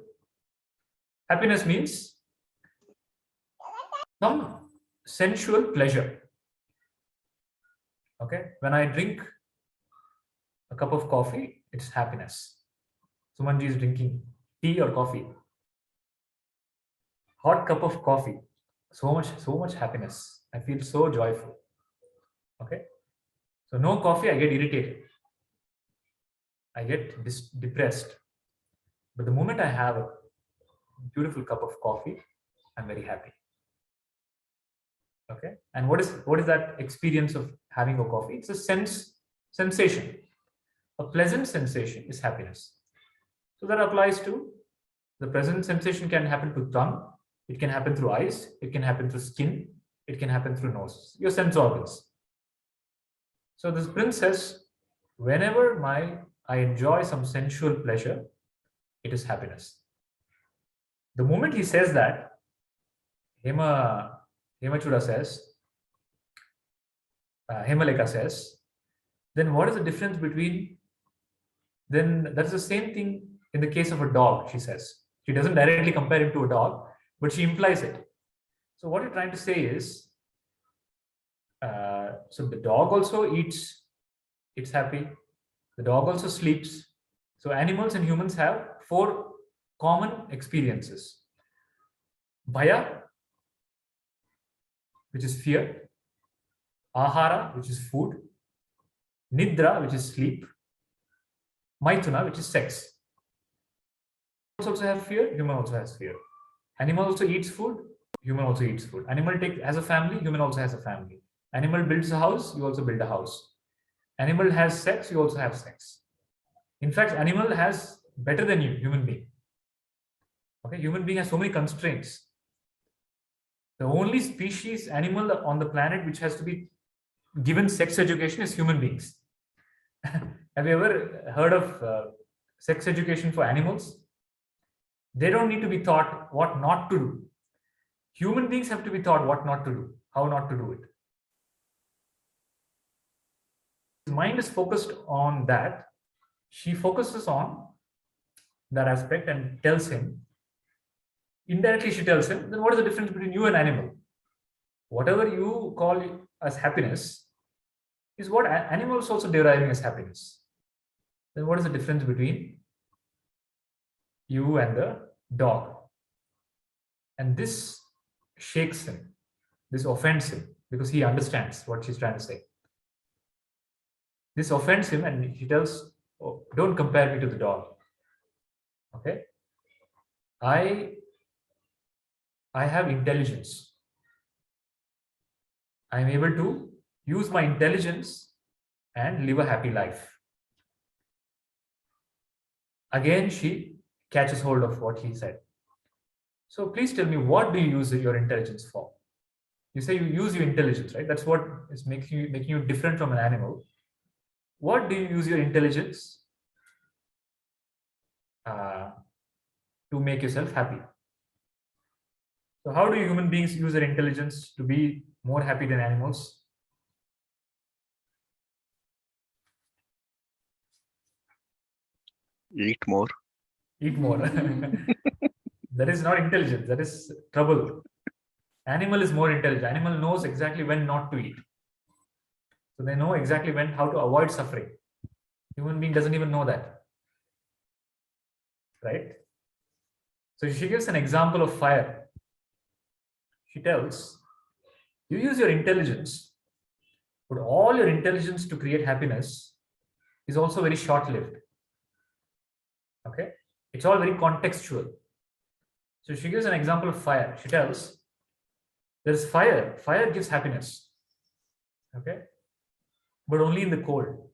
Happiness means some sensual pleasure. Okay. When I drink a cup of coffee, it's happiness. Sumanji is drinking tea or coffee. Hot cup of coffee. So much happiness. I feel so joyful. Okay. So no coffee, I get irritated. I get depressed. But the moment I have a beautiful cup of coffee, I'm very happy. Okay. And what is that experience of having a coffee? It's a sensation. A pleasant sensation is happiness. So that applies to the pleasant sensation can happen to tongue, it can happen through eyes, it can happen through skin, it can happen through nose, your sense organs. So this prince says, whenever I enjoy some sensual pleasure, it is happiness. The moment he says that, Hemachuda says, Hemalekha says, then what is the difference between? Then that's the same thing in the case of a dog, she says. She doesn't directly compare him to a dog, but she implies it. So what you're trying to say is, so the dog also eats, it's happy. The dog also sleeps. So animals and humans have 4 common experiences. Bhaya, which is fear. Ahara, which is food. Nidra, which is sleep. Maithuna, which is sex. Animals also have fear, human also has fear. Animal also eats food, human also eats food. Animal has a family, human also has a family. Animal builds a house, you also build a house. Animal has sex, you also have sex. In fact, animal has better than you, human being. Okay, human being has so many constraints. The only species animal on the planet which has to be given sex education is human beings. Have you ever heard of sex education for animals? They don't need to be taught what not to do. Human beings have to be taught what not to do, how not to do it. His mind is focused on that. She focuses on that aspect and tells him, indirectly she tells him, then what is the difference between you and animal? Whatever you call as happiness is what animals also deriving as happiness. Then what is the difference between you and the dog? And this shakes him, this offends him, because he understands what she's trying to say. This offends him and he tells, oh, don't compare me to the dog. Okay? I have intelligence. I'm able to use my intelligence and live a happy life. Again, she catches hold of what he said. So please tell me, what do you use your intelligence for? You say you use your intelligence, right? That's what is making you different from an animal. What do you use your intelligence to make yourself happy? So how do human beings use their intelligence to be more happy than animals? Eat more. Eat more. That is not intelligence, that is trouble. Animal is more intelligent. Animal knows exactly when not to eat. So they know exactly how to avoid suffering. Human being doesn't even know that. Right? So she gives an example of fire. She tells, you use your intelligence, but all your intelligence to create happiness is also very short-lived. Okay? It's all very contextual. So she gives an example of fire. She tells, there's fire. Fire gives happiness. Okay? But only in the cold.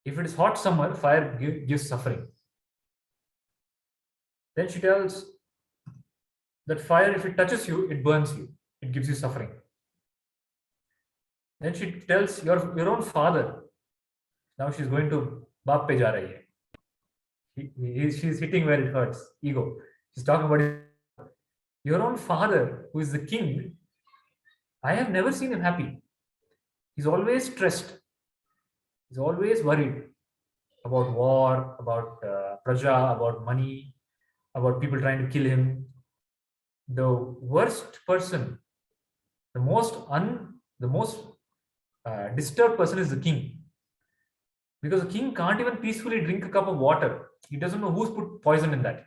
If it is hot summer, fire gives suffering. Then she tells that fire, if it touches you, it burns you. It gives you suffering. Then she tells your own father. Now she's going to Baap pe ja rahi hai. She's hitting where it hurts. Ego. She's talking about your own father, who is the king. I have never seen him happy. He's always stressed. He's always worried about war, about praja, about money, about people trying to kill him. The worst person, the most disturbed person is the king. Because the king can't even peacefully drink a cup of water. He doesn't know who's put poison in that.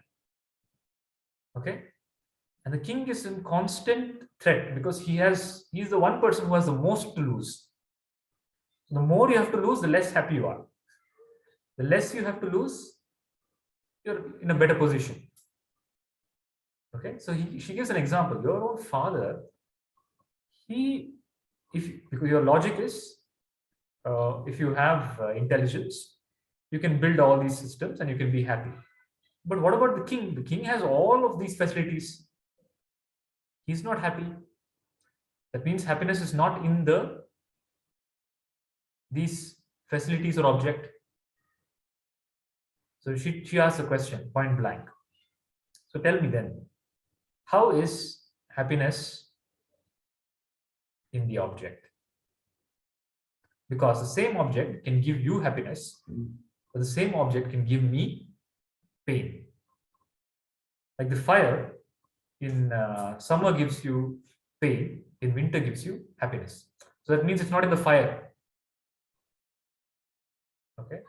Okay? And the king is in constant threat because he's the one person who has the most to lose. The more you have to lose, the less happy you are. The less you have to lose, you're in a better position. Okay, so she gives an example. Your own father, because your logic is, if you have intelligence, you can build all these systems and you can be happy. But what about the king? The king has all of these facilities. He's not happy. That means happiness is not in these facilities or object. So she asks a question, point blank. So tell me then, how is happiness in the object? Because the same object can give you happiness, but the same object can give me pain. Like the fire in summer gives you pain, in winter gives you happiness. So that means it's not in the fire. Okay.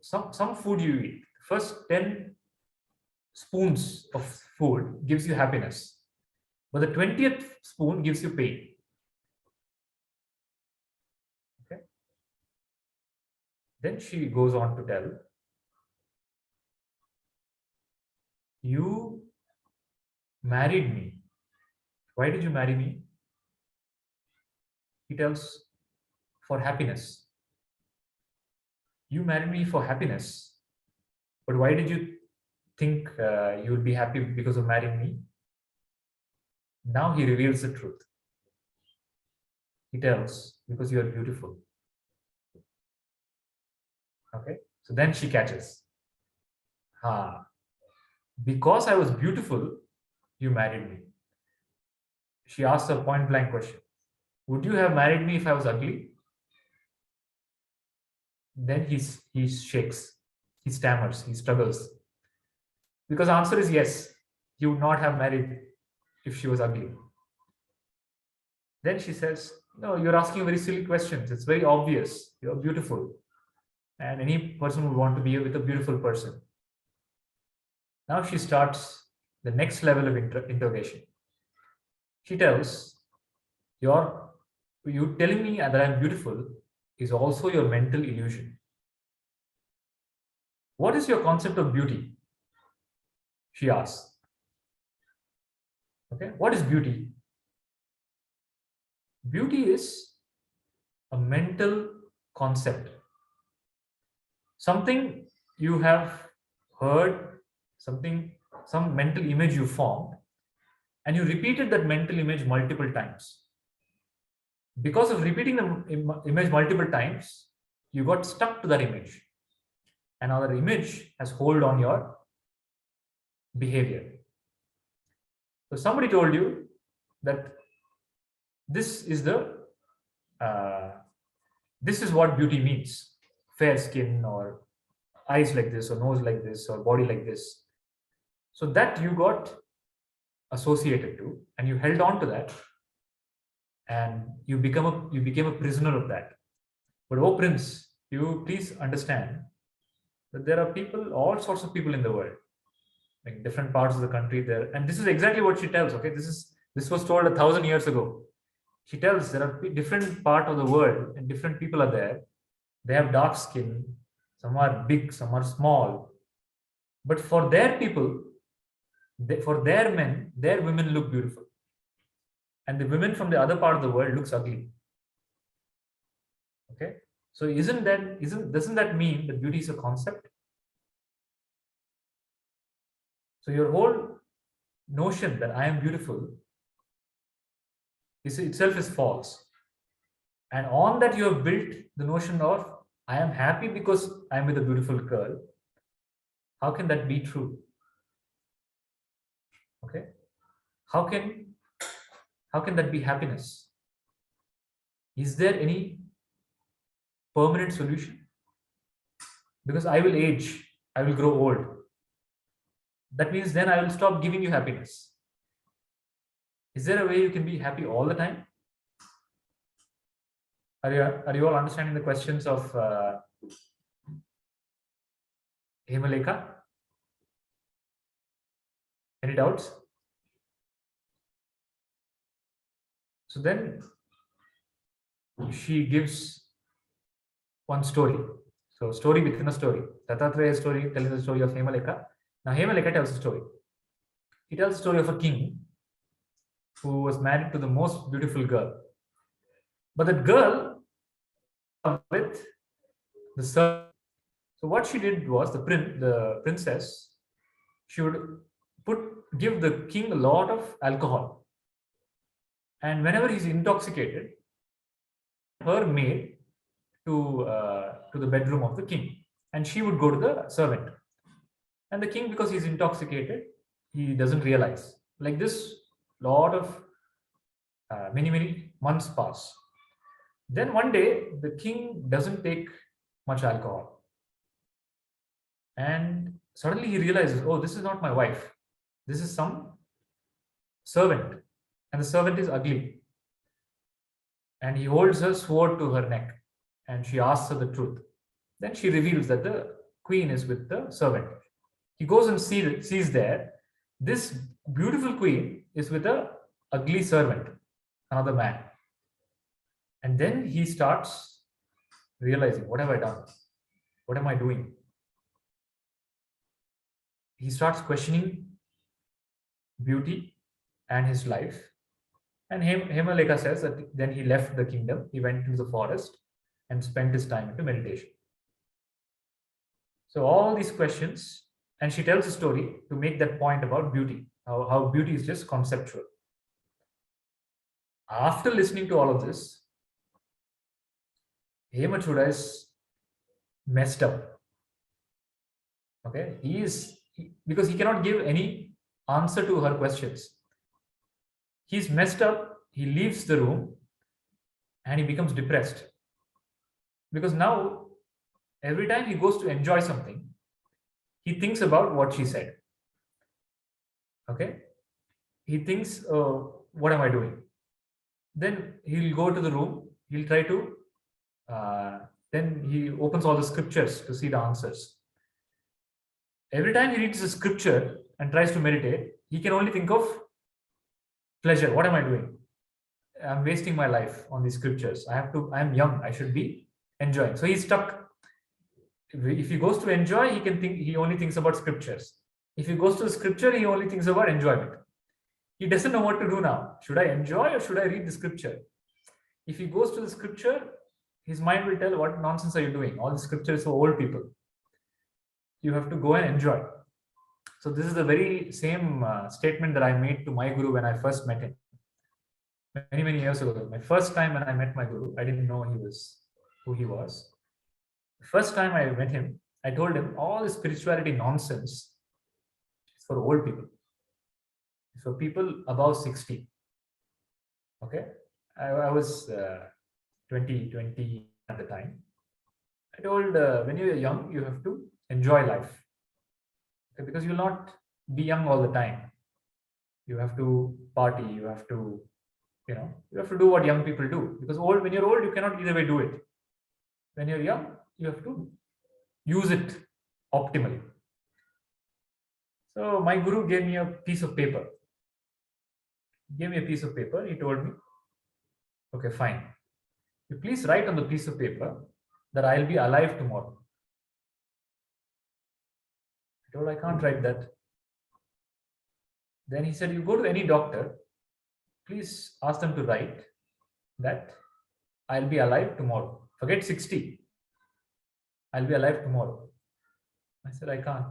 Some food you eat, first 10 spoons of food gives you happiness, but the 20th spoon gives you pain. Okay. Then she goes on to tell, you married me. Why did you marry me? He tells, for happiness. You married me for happiness, but why did you think you would be happy because of marrying me? Now he reveals the truth. He tells, because you are beautiful. Okay, so then she catches. Because I was beautiful, you married me. She asks a point blank question. Would you have married me if I was ugly? Then he shakes, he stammers, he struggles. Because the answer is yes, he would not have married if she was ugly. Then she says, no, you're asking very silly questions. It's very obvious. You're beautiful. And any person would want to be with a beautiful person. Now she starts the next level of interrogation. She tells, you telling me that I'm beautiful is also your mental illusion. What is your concept of beauty? She asks. Okay, what is beauty? Beauty is a mental concept. Something you have heard, some mental image you formed, and you repeated that mental image multiple times. Because of repeating the image multiple times, you got stuck to that image. And now that image has hold on your behavior. So somebody told you that this is what beauty means. Fair skin, or eyes like this, or nose like this, or body like this. So that you got associated to, and you held on to that, and you became a prisoner of that. But oh Prince, you please understand that there are people, all sorts of people in the world, like different parts of the country there. And this is exactly what she tells. Okay, this was told 1,000 years ago. She tells there are different part of the world and different people are there. They have dark skin, some are big, some are small. But for their people, for their men, their women look beautiful. And the women from the other part of the world looks ugly. Okay, so doesn't that mean that beauty is a concept? So your whole notion that I am beautiful itself is false. And on that you have built the notion of I am happy because I am with a beautiful girl. How can that be true? Okay, how can that be happiness? Is there any permanent solution? Because I will age, I will grow old. That means then I will stop giving you happiness. Is there a way you can be happy all the time? Are you all understanding the questions of Hemalekha? Any doubts? So then she gives one story. So story within a story. Dattatreya's story telling the story of Hemalekha. Now Hemalekha tells a story. He tells the story of a king who was married to the most beautiful girl. But that girl with the servant. So what she did was the princess, she would give the king a lot of alcohol. And whenever he's intoxicated, her maid to the bedroom of the king, and she would go to the servant. And the king, because he's intoxicated, he doesn't realize. Like this, lot of many months pass. Then one day, the king doesn't take much alcohol. And suddenly he realizes, oh, this is not my wife. This is some servant. And the servant is ugly. And he holds her sword to her neck. And she asks her the truth. Then she reveals that the queen is with the servant. He goes and sees there, this beautiful queen is with a ugly servant, another man. And then he starts realizing, what have I done? What am I doing? He starts questioning beauty and his life. And Hemalekha says that then he left the kingdom, he went into the forest and spent his time into meditation. So all these questions, and she tells a story to make that point about beauty, how beauty is just conceptual. After listening to all of this, Hemachuda is messed up. Okay, because he cannot give any answer to her questions. He's messed up, he leaves the room and he becomes depressed. Because now, every time he goes to enjoy something, he thinks about what she said. Okay? He thinks, what am I doing? Then he'll go to the room, he'll try to, then he opens all the scriptures to see the answers. Every time he reads a scripture and tries to meditate, he can only think of pleasure. What am I doing? I'm wasting my life on these scriptures. I'm young, I should be enjoying. So he's stuck. If he goes to enjoy, he only thinks about scriptures. If he goes to the scripture, he only thinks about enjoyment. He doesn't know what to do now. Should I enjoy or should I read the scripture? If he goes to the scripture, his mind will tell, what nonsense are you doing? All the scripture is for old people. You have to go and enjoy. So this is the very same statement that I made to my guru when I first met him. Many, many years ago. My first time when I met my guru, I didn't know who he was. The first time I met him, I told him all this spirituality nonsense is for old people. It's for people above 60. Okay? I was 20 at the time. I told, when you're young, you have to enjoy life. Okay? Because you'll not be young all the time. You have to party, you have to do what young people do. Because when you're old, you cannot either way do it. When you're young, you have to use it optimally. So my guru gave me a piece of paper. He told me, okay, fine. You please write on the piece of paper that I'll be alive tomorrow. I told, I can't write that. Then he said, you go to any doctor, please ask them to write that I'll be alive tomorrow. Forget 60. I'll be alive tomorrow. I said, I can't.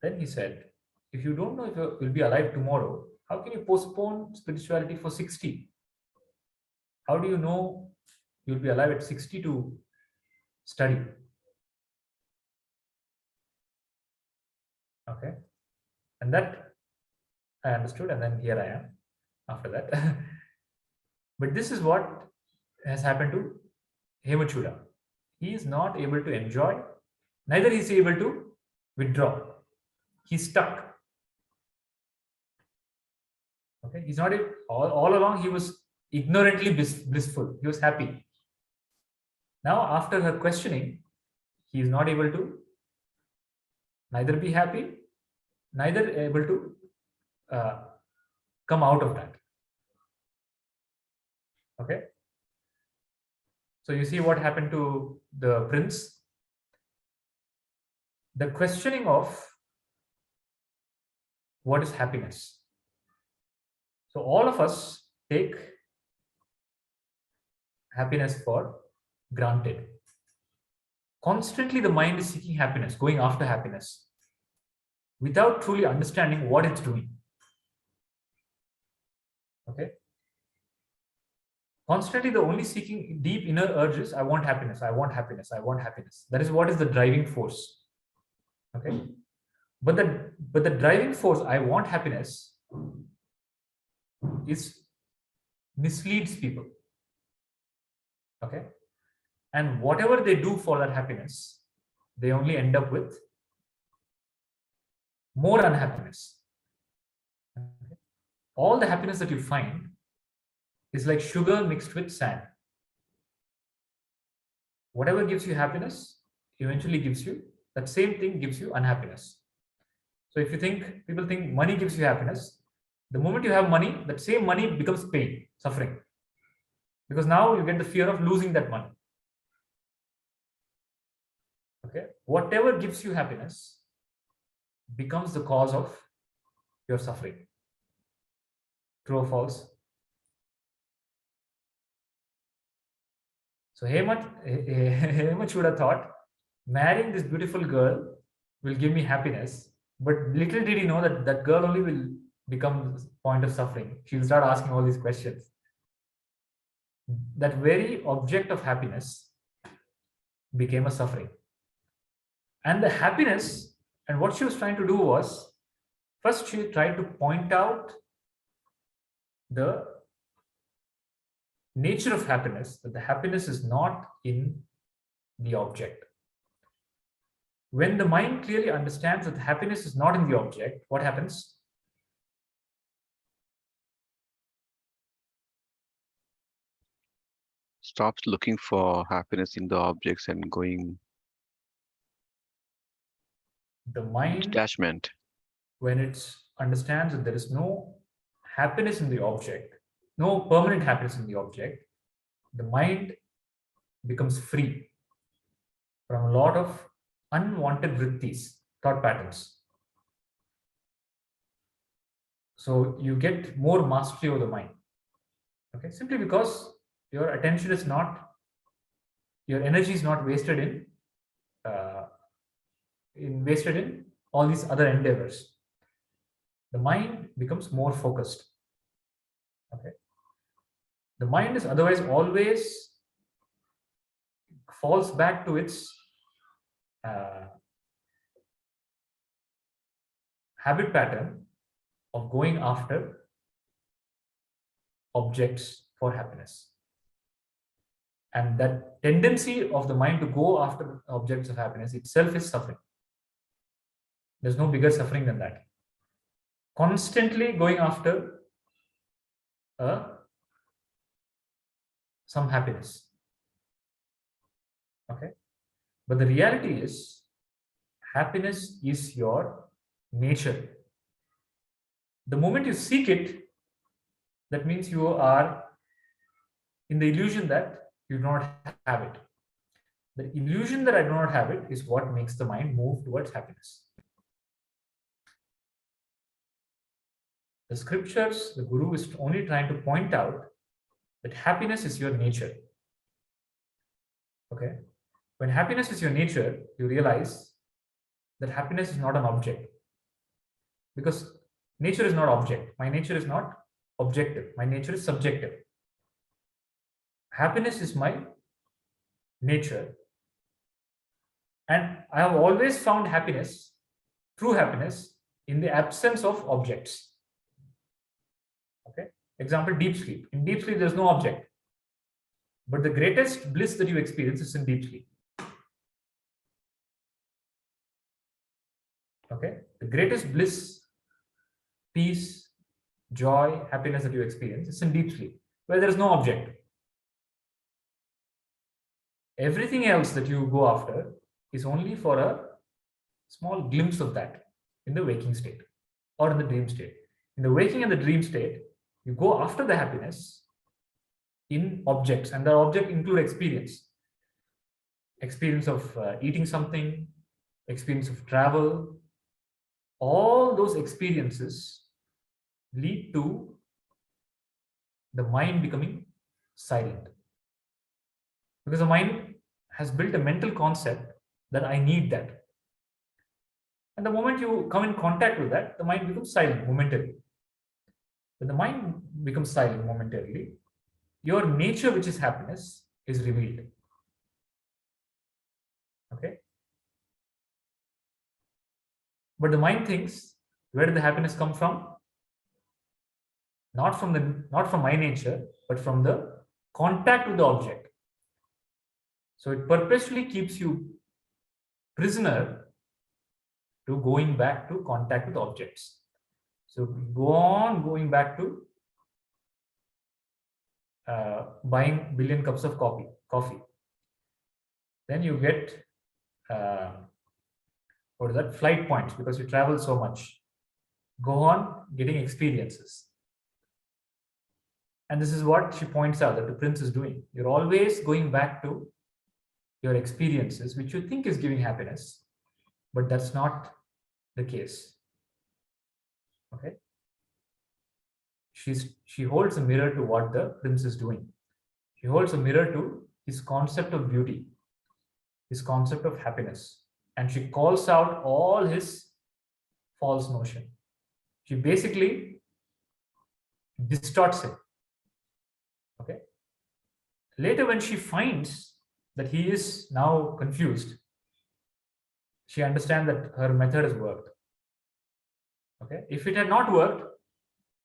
Then he said, if you don't know if you'll be alive tomorrow, how can you postpone spirituality for 60? How do you know you'll be alive at 60 to study? Okay. And that I understood, and then here I am after that. But this is what has happened to Hemachuda. He is not able to enjoy, neither is he able to withdraw. He's stuck. Okay, he's not all along. He was ignorantly blissful. He was happy. Now, after her questioning, he is not able to neither be happy, neither able to come out of that. Okay. So you see what happened to the prince. The questioning of what is happiness. So all of us take happiness for granted. Constantly the mind is seeking happiness, going after happiness, without truly understanding what it's doing. Okay. Constantly the only seeking deep inner urges, I want happiness, I want happiness, I want happiness. That is what is the driving force. Okay. But the driving force, I want happiness, misleads people. Okay. And whatever they do for that happiness, they only end up with more unhappiness. Okay. All the happiness that you find is like sugar mixed with sand. Whatever gives you happiness eventually gives you, that same thing gives you unhappiness. So if you think, people think money gives you happiness, the moment you have money, that same money becomes pain, suffering. Because now you get the fear of losing that money. Okay, whatever gives you happiness becomes the cause of your suffering. True or false? So Hemant should have thought, marrying this beautiful girl will give me happiness, but little did he know that that girl only will become the point of suffering. She'll start asking all these questions. That very object of happiness became a suffering. And the happiness, and what she was trying to do was, first she tried to point out the nature of happiness, that the happiness is not in the object. When the mind clearly understands that the happiness is not in the object, what happens? Stops looking for happiness in the objects and going The mind, detachment. when it understands that there is no happiness in the object, no permanent happiness in the object, the mind becomes free from a lot of unwanted vrittis, thought patterns. So you get more mastery over the mind. Okay, simply because your attention is not, your energy is not wasted in all these other endeavors. The mind becomes more focused. Okay, the mind is otherwise always falls back to its habit pattern of going after objects for happiness. And that tendency of the mind to go after objects of happiness itself is suffering. There's no bigger suffering than that. Constantly going after some happiness. Okay, but the reality is, happiness is your nature. The moment you seek it, that means you are in the illusion that you do not have it. The illusion that I do not have it is what makes the mind move towards happiness. The scriptures, the Guru is only trying to point out that happiness is your nature. Okay, when happiness is your nature, you realize that happiness is not an object, because nature is not object. My nature is not objective. My nature is subjective. Happiness is my nature, and I have always found happiness, true happiness, in the absence of objects. Okay, example, deep sleep. In deep sleep, there's no object, but the greatest bliss that you experience is in deep sleep. Okay, the greatest bliss, peace, joy, happiness that you experience is in deep sleep, where there is no object. Everything else that you go after is only for a small glimpse of that in the waking state or in the dream state. In the waking and the dream state, you go after the happiness in objects, and the object include experience. Experience of eating something, experience of travel. All those experiences lead to the mind becoming silent. Because the mind has built a mental concept that I need that. And the moment you come in contact with that, the mind becomes silent momentarily. When the mind becomes silent momentarily, your nature, which is happiness, is revealed. Okay? But the mind thinks, where did the happiness come from? Not from my nature, but from the contact with the object. So it purposely keeps you prisoner to going back to contact with objects. So go on going back to buying billion cups of coffee. Then you get what is that, flight points, because you travel so much. Go on getting experiences. And this is what she points out that the prince is doing. You're always going back to your experiences, which you think is giving happiness, but that's not the case. Okay. She holds a mirror to what the prince is doing. She holds a mirror to his concept of beauty, his concept of happiness, and she calls out all his false notion. She basically distorts it. Okay. Later, when she finds that he is now confused, she understands that her method has worked. Okay. If it had not worked,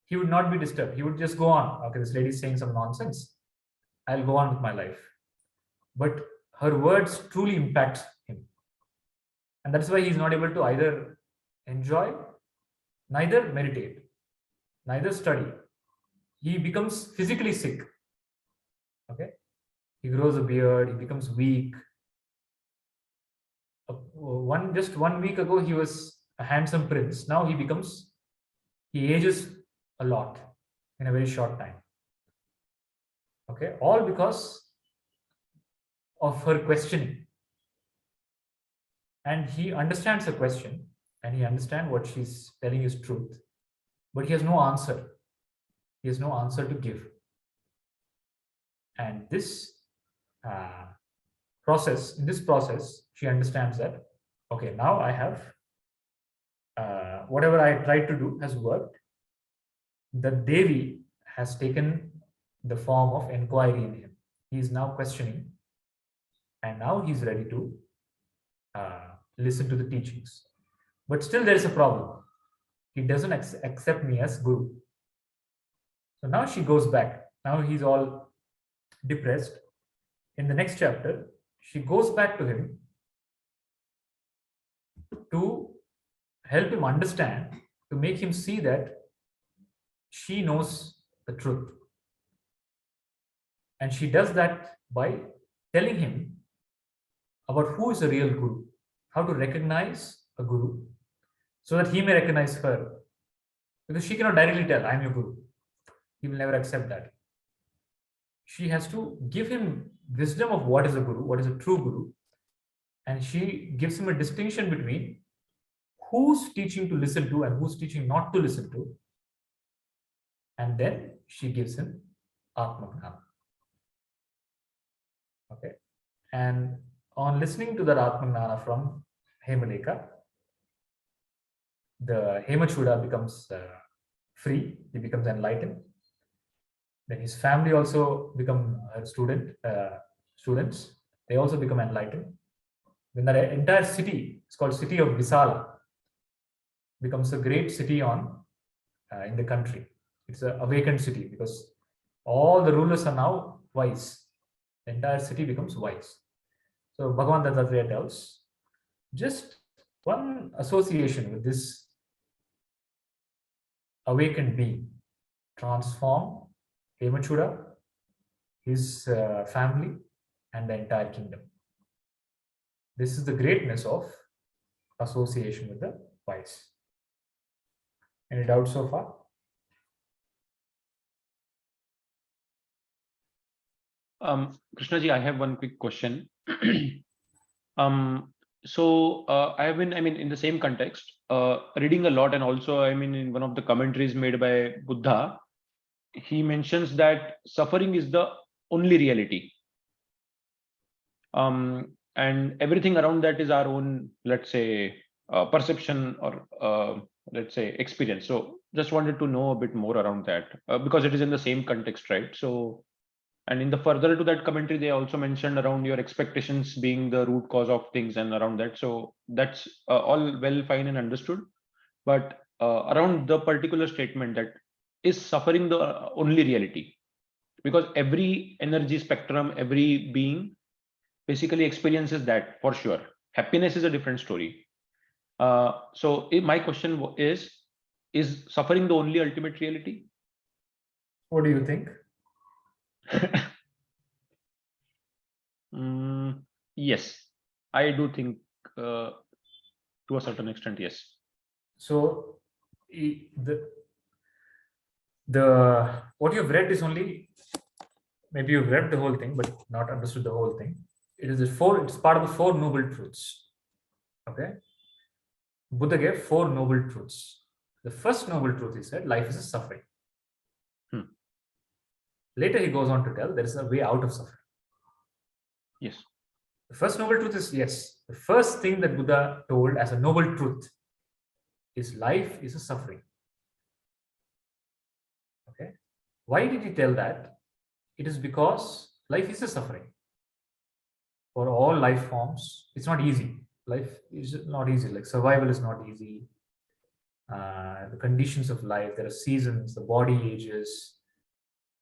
he would not be disturbed. He would just go on. Okay, this lady is saying some nonsense. I'll go on with my life. But her words truly impact him. And that's why he's not able to either enjoy, neither meditate, neither study. He becomes physically sick. Okay. He grows a beard, he becomes weak. Just 1 week ago, he was a handsome prince. Now he ages a lot in a very short time. Okay, all because of her questioning. And he understands the question and he understands what she's telling is truth, but he has no answer. He has no answer to give. And this in this process, she understands that, okay, now I have, whatever I tried to do has worked. The Devi has taken the form of inquiry in him. He is now questioning, and now he's ready to listen to the teachings. But still there is a problem. He doesn't accept me as guru. So now she goes back. Now he's all depressed. In the next chapter, she goes back to him to help him understand, to make him see that she knows the truth. And she does that by telling him about who is a real guru, how to recognize a guru, so that he may recognize her. Because she cannot directly tell, I'm your guru. He will never accept that. She has to give him wisdom of what is a guru, what is a true guru. And she gives him a distinction between who's teaching to listen to and who's teaching not to listen to. And then she gives him Atmagnana. Okay. And on listening to that Atmagnana from Hemalekha, the Hemachuda becomes free, he becomes enlightened. Then his family also become students. They also become enlightened. Then the entire city, it's called city of Visala, becomes a great city in the country. It's an awakened city because all the rulers are now wise. The entire city becomes wise. So Bhagavan Dattatreya tells, just one association with this awakened being transform Hemachuda, his family, and the entire kingdom. This is the greatness of association with the wise. Any doubts so far? Krishnaji, I have one quick question. So I have been, in the same context, reading a lot, and also, in one of the commentaries made by Buddha, he mentions that suffering is the only reality. And everything around that is our own, let's say, perception or let's say experience. So just wanted to know a bit more around that because it is in the same context, right? So, and in the further to that commentary, they also mentioned around your expectations being the root cause of things and around that. So that's all well, fine and understood. But around the particular statement that is suffering the only reality, because every energy spectrum, every being basically experiences that for sure. Happiness is a different story. So my question is suffering the only ultimate reality? What do you think? Yes, I do think to a certain extent, yes. So the what you've read is only, maybe you've read the whole thing but not understood the whole thing. It's part of the Four Noble Truths. Okay. Buddha gave four noble truths. The first noble truth, he said, life is a suffering. Later he goes on to tell there is a way out of suffering. Yes. The first noble truth is, yes, the first thing that Buddha told as a noble truth is life is a suffering. Okay. Why did he tell that? It is because life is a suffering. For all life forms, it's not easy. Life is not easy. Like survival is not easy. The conditions of life, there are seasons, the body ages,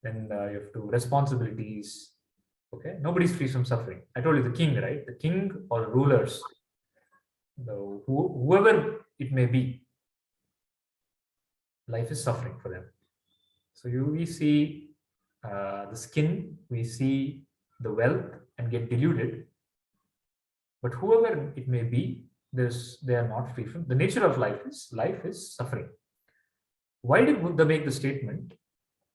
then you have to responsibilities. Okay, nobody's free from suffering. I told you the king, right? The king or rulers, whoever it may be, life is suffering for them. So we see the skin, we see the wealth and get deluded. But whoever it may be, they are not free from the nature of life is suffering. Why did Buddha make the statement?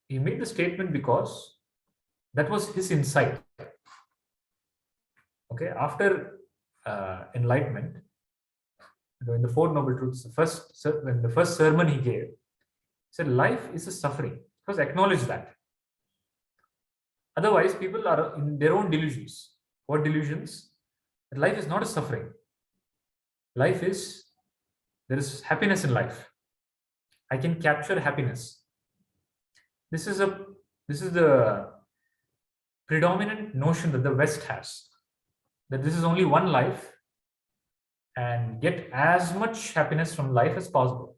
He made the statement because that was his insight. Okay, after enlightenment, in the Four Noble Truths, when the first sermon he gave, he said life is a suffering. First, acknowledge that. Otherwise, people are in their own delusions. What delusions? That life is not a suffering. Life is, there is happiness in life. I can capture happiness. This is the predominant notion that the West has, that this is only one life and get as much happiness from life as possible.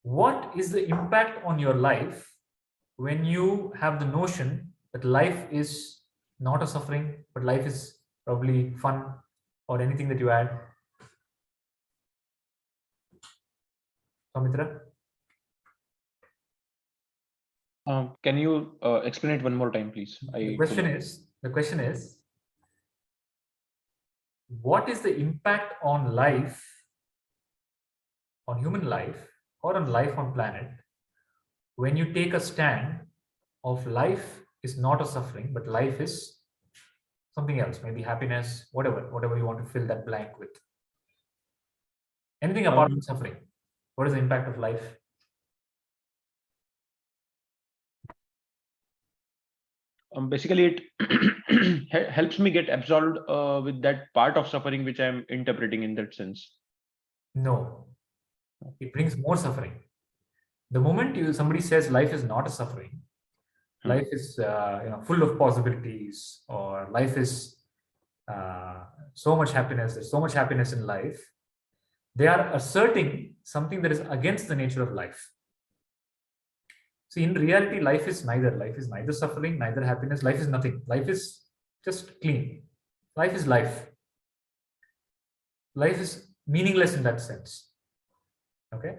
What is the impact on your life when you have the notion that life is not a suffering, but life is probably fun or anything that you add? Samitra? Can you explain it one more time, please? The question is, what is the impact on life, on human life, or on life on planet, when you take a stand of life is not a suffering, but life is something else, maybe happiness, whatever you want to fill that blank with. Anything apart from suffering. What is the impact of life? Basically, it helps me get absolved with that part of suffering which I'm interpreting in that sense. No, it brings more suffering. The moment somebody says life is not a suffering, life is full of possibilities, or life is so much happiness, there's so much happiness in life, they are asserting something that is against the nature of life. See, in reality, life is neither suffering, neither happiness. Life is nothing. Life is just clean. Life is life. Life is meaningless in that sense. Okay,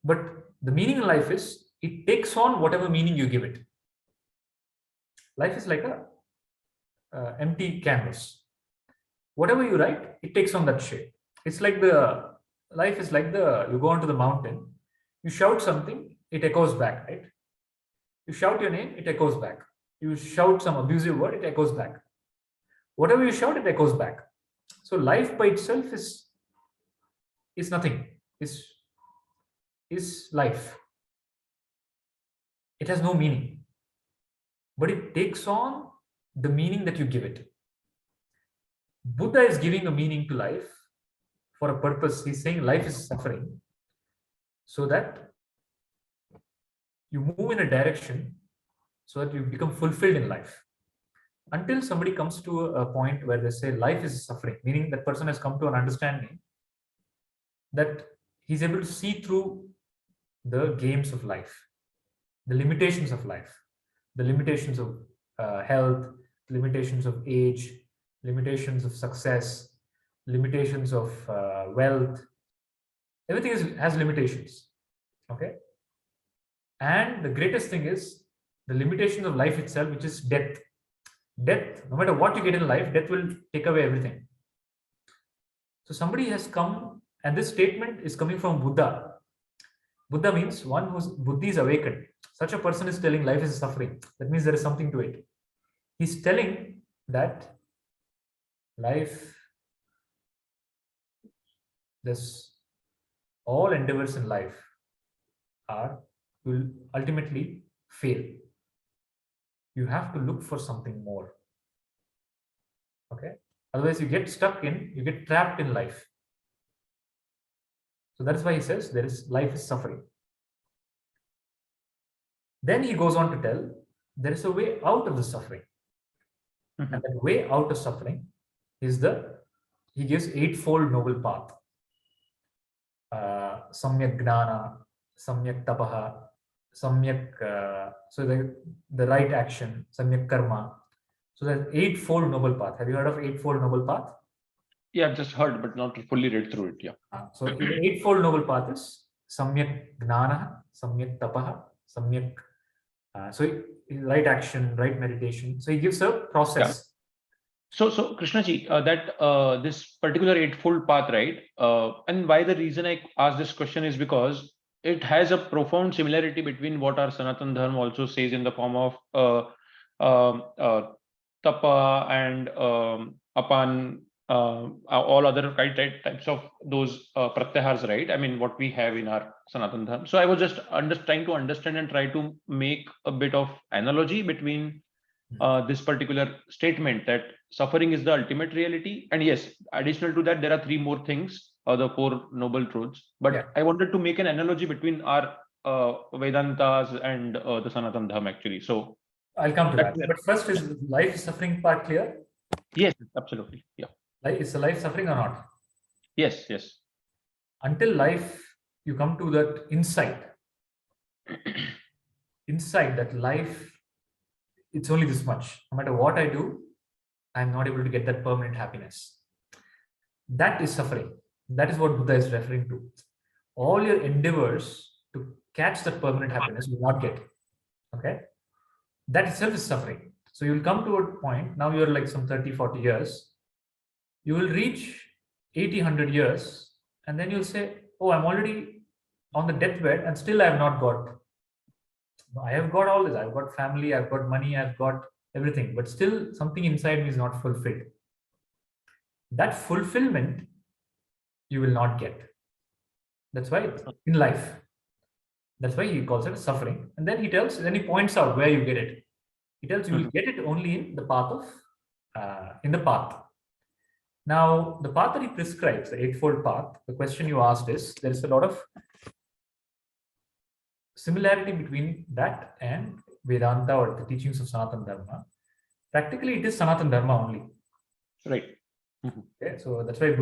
but the meaning in life is it takes on whatever meaning you give it. Life is like a empty canvas. Whatever you write, it takes on that shape. It's like life is like you go onto the mountain, you shout something, it echoes back, right? You shout your name, it echoes back. You shout some abusive word, it echoes back. Whatever you shout, it echoes back. So life by itself is nothing. Is life. It has no meaning. But it takes on the meaning that you give it. Buddha is giving a meaning to life for a purpose. He's saying life is suffering, so that you move in a direction so that you become fulfilled in life. Until somebody comes to a point where they say life is suffering, meaning that person has come to an understanding that he's able to see through the games of life, the limitations of life, the limitations of health, limitations of age, limitations of success, limitations of wealth. Everything has limitations. Okay. And the greatest thing is the limitation of life itself, which is death. Death, no matter what you get in life, death will take away everything. So somebody has come, and this statement is coming from Buddha. Buddha means one whose buddhi is awakened. Such a person is telling life is suffering. That means there is something to it. He's telling that life, all endeavors in life will ultimately fail. You have to look for something more. Okay? Otherwise, you get trapped in life. So that's why he says life is suffering. Then he goes on to tell there is a way out of the suffering. And that way out of suffering is he gives eightfold noble path. Samyak gnana, samyak tapaha, samyak, so the right action, samyak karma. So there's eightfold noble path. Have you heard of eightfold noble path? Yeah, I've just heard, but not fully read through it. Yeah. So the eightfold noble path is samyak gnana, samyak tapaha, samyak. So right action, right meditation. So he gives a process. Yeah. So Krishnaji, that this particular eightfold path, right? And why the reason I asked this question is because it has a profound similarity between what our Sanatan Dharma also says in the form of tapa and apan, all other types of those pratyahars, right? I mean, what we have in our Sanatan Dharma. So I was just trying to understand and try to make a bit of analogy between this particular statement that suffering is the ultimate reality. And yes, additional to that, there are three more things, the four noble truths. But Yeah. I wanted to make an analogy between our Vedantas and the Sanatan Dharma actually. So I'll come to that. But first, is life suffering part clear? yes, absolutely. Yeah. Is the life suffering or not? Yes. Until you come to that insight that life, it's only this much. No matter what I do, I'm not able to get that permanent happiness. That is suffering. That is what Buddha is referring to. All your endeavors to catch that permanent happiness will not get. Okay? That itself is suffering. So you'll come to a point, now you're like some 30, 40 years, you will reach 80, 100 years, and then you'll say, oh, I'm already on the deathbed and still I have not got. I have got all this. I've got family, I've got money, I've got everything, but still something inside me is not fulfilled. That fulfillment you will not get. That's why in life, that's why he calls it suffering. And then he points out where you get it. He tells you will get it only in the path Now, the path that he prescribes, the eightfold path, the question you asked is, there is a lot of similarity between that and Vedanta or the teachings of Sanatana Dharma. Practically, it is Sanatana Dharma only. Right. Okay, so that's why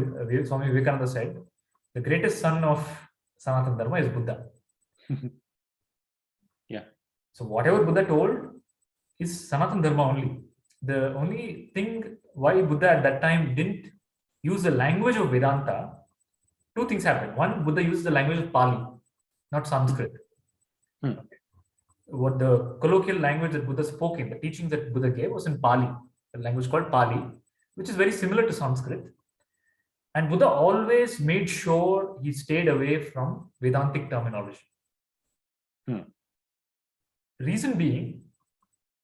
Swami Vivekananda said, the greatest son of Sanatana Dharma is Buddha. Yeah. So whatever Buddha told is Sanatana Dharma only. The only thing why Buddha at that time didn't use the language of Vedanta, two things happened. One, Buddha used the language of Pali, not Sanskrit. What the colloquial language that Buddha spoke in, the teachings that Buddha gave was in Pali, a language called Pali, which is very similar to Sanskrit. And Buddha always made sure he stayed away from Vedantic terminology. Reason being,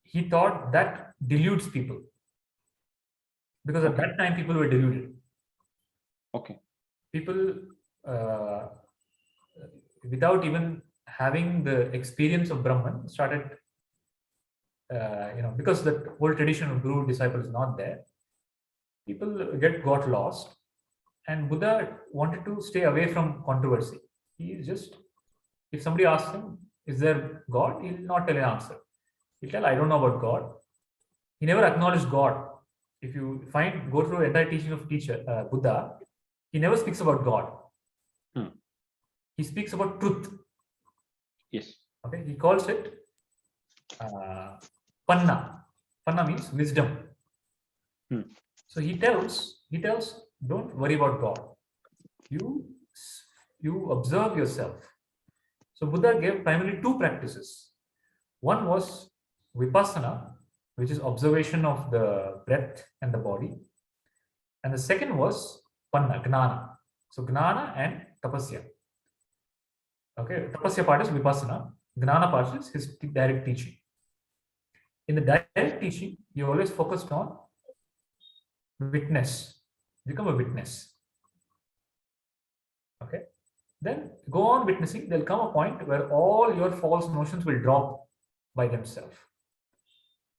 he thought that deludes people. Because at that time, people were deluded. Okay. People, without even having the experience of Brahman, started, because the whole tradition of guru disciple is not there, people got lost. And Buddha wanted to stay away from controversy. If somebody asks him, is there God? He'll not tell an answer. He'll tell, I don't know about God. He never acknowledged God. If you go through the entire teaching of Buddha, he never speaks about God. He speaks about truth. Yes. Okay, he calls it panna. Panna means wisdom. So he tells, don't worry about God. You observe yourself. So Buddha gave primarily two practices. One was vipassana, which is observation of the breath and the body. And the second was Panna, Gnana. So Gnana and Tapasya. Okay, Tapasya part is Vipassana. Gnana part is his direct teaching. In the direct teaching, you always focused on witness. Become a witness. Okay. Then go on witnessing. There'll come a point where all your false notions will drop by themselves.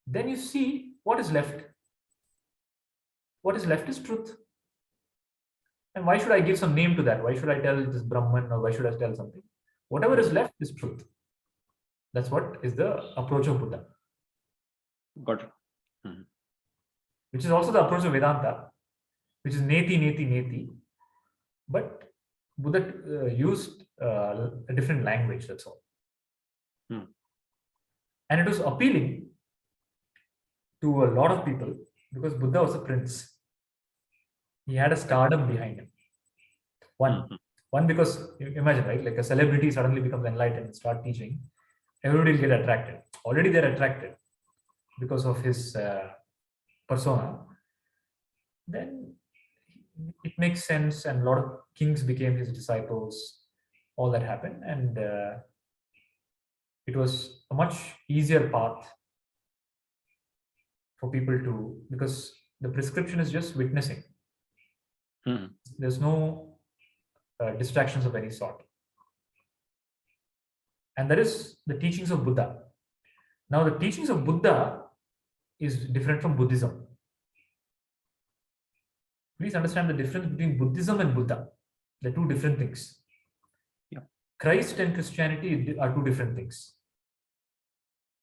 Then you see what is left. What is left is truth. And why should I give some name to that? Why should I tell this Brahman, or why should I tell something? Whatever is left is truth. That's what is the approach of Buddha. Got it. Which is also the approach of Vedanta, which is neti, neti, neti. But Buddha used a different language, that's all. And it was appealing to a lot of people because Buddha was a prince. He had a stardom behind him. One, because imagine, right? Like a celebrity suddenly becomes enlightened and start teaching. Everybody will get attracted. Already they're attracted because of his persona. Then it makes sense, and a lot of kings became his disciples. All that happened, and it was a much easier path for people to, because the prescription is just witnessing. There's no distractions of any sort. And that is the teachings of Buddha. Now, the teachings of Buddha is different from Buddhism. Please understand the difference between Buddhism and Buddha. They're two different things. Yeah. Christ and Christianity are two different things.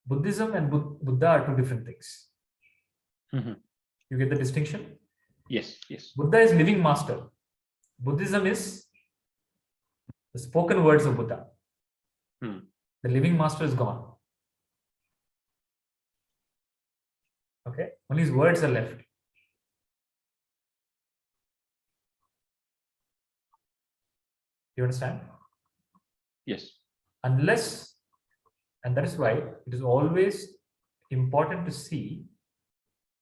Buddhism and Buddha are two different things. You get the distinction? Yes, yes. Buddha is living master. Buddhism is the spoken words of Buddha. The living master is gone. Okay? Only his words are left. You understand? Yes. Unless, and that is why it is always important to see.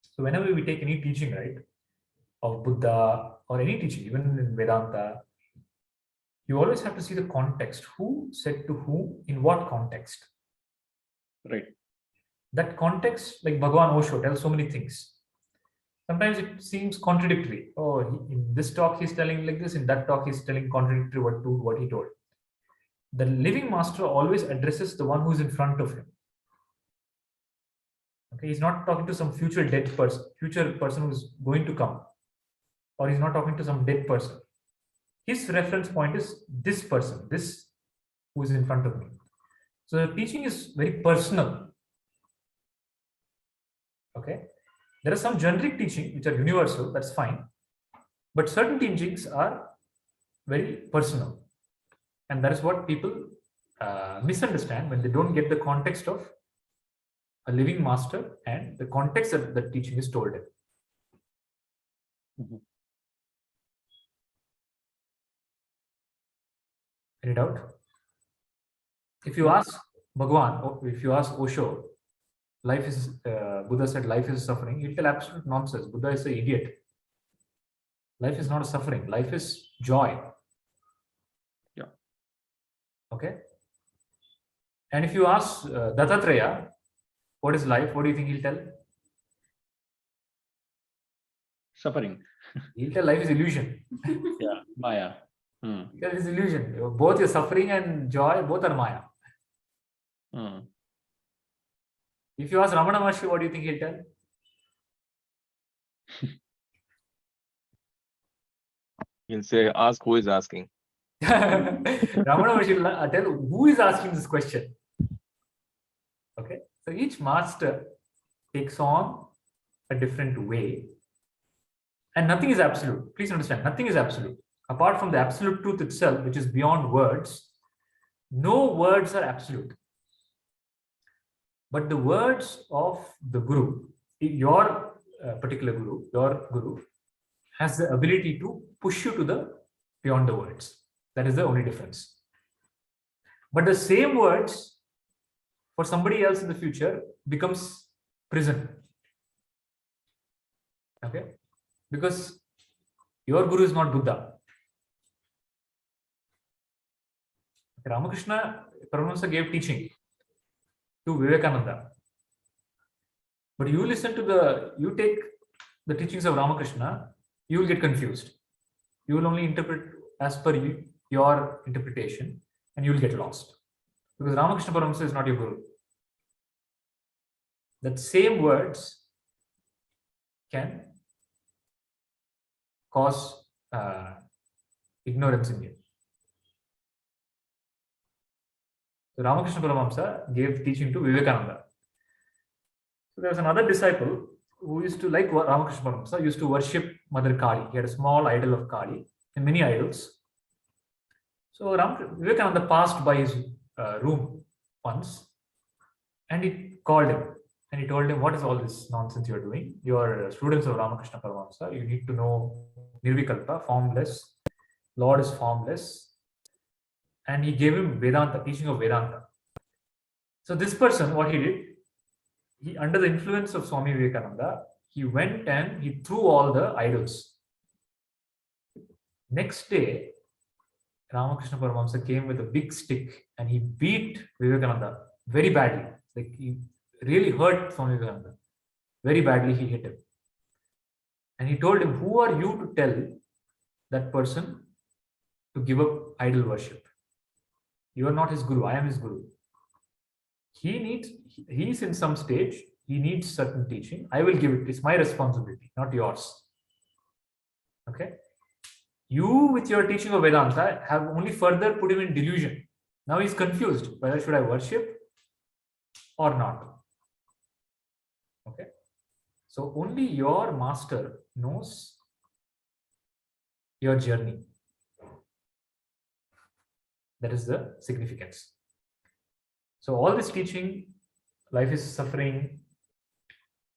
So whenever we take any teaching, right, of Buddha or any teaching, even in Vedanta, you always have to see the context. Who said to whom, in what context? Right. That context, like Bhagavan Osho tells so many things. Sometimes it seems contradictory. Oh, in this talk he's telling like this, in that talk he's telling contradictory to what he told. The living master always addresses the one who's in front of him. Okay, he's not talking to some future dead person, future person who's going to come, or he's not talking to some dead person. His reference point is this person, this who is in front of me. So the teaching is very personal. Okay, there are some generic teaching which are universal, that's fine, but certain teachings are very personal, and that is what people misunderstand when they don't get the context of a living master and the context that the teaching is told in. Any doubt? If you ask Bhagwan, or if you ask Osho, life is, Buddha said life is suffering, he'll tell absolute nonsense. Buddha is an idiot. Life is not a suffering, life is joy. Yeah. Okay. And if you ask Dattatreya, what is life? What do you think he'll tell? Suffering. He'll tell life is illusion. Yeah. Maya. That is illusion. Both your suffering and joy, both are Maya. If you ask Ramana Maharshi, what do you think he'll tell? He'll say, ask who is asking. Ramana Maharshi will tell who is asking this question. Okay. So each master takes on a different way. And nothing is absolute. Please understand, nothing is absolute. Apart from the absolute truth itself, which is beyond words, no words are absolute. But the words of the Guru, your particular Guru, your Guru, has the ability to push you to the beyond the words. That is the only difference. But the same words for somebody else in the future becomes prison. Okay? Because Your guru is not Buddha. Ramakrishna Paramahamsa gave teaching to Vivekananda. But you take the teachings of Ramakrishna, you will get confused. You will only interpret as per your interpretation, and you will get lost. Because Ramakrishna Paramahamsa is not your guru. That same words can cause ignorance in you. So Ramakrishna Paramahamsa gave teaching to Vivekananda. So there was another disciple who used to, like Ramakrishna Paramahamsa, used to worship Mother Kali. He had a small idol of Kali and many idols. So Vivekananda passed by his room once and he called him and he told him, what is all this nonsense you are doing? You are students of Ramakrishna Paramahamsa. You need to know Nirvikalpa, formless. Lord is formless. And he gave him Vedanta, teaching of Vedanta. So this person, what he did, he, under the influence of Swami Vivekananda, he went and he threw all the idols. Next day, Ramakrishna Paramahamsa came with a big stick and he beat Vivekananda very badly. Like he really hurt Swami Vivekananda. Very badly he hit him. And he told him, who are you to tell that person to give up idol worship? You are not his guru, I am his guru. He is in some stage, he needs certain teaching. I will give it. It's my responsibility, not yours. Okay? You, with your teaching of Vedanta, have only further put him in delusion. Now he's confused. Whether should I worship or not? Okay? So only your master knows your journey. That is the significance. So all this teaching, life is suffering,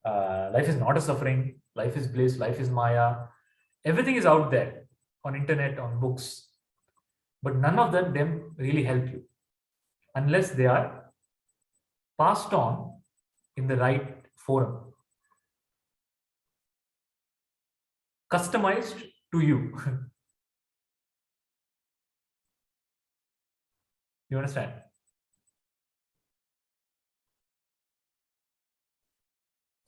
life is not a suffering, life is bliss, life is Maya. Everything is out there on internet, on books. But none of them really help you unless they are passed on in the right forum. Customized to you. You understand?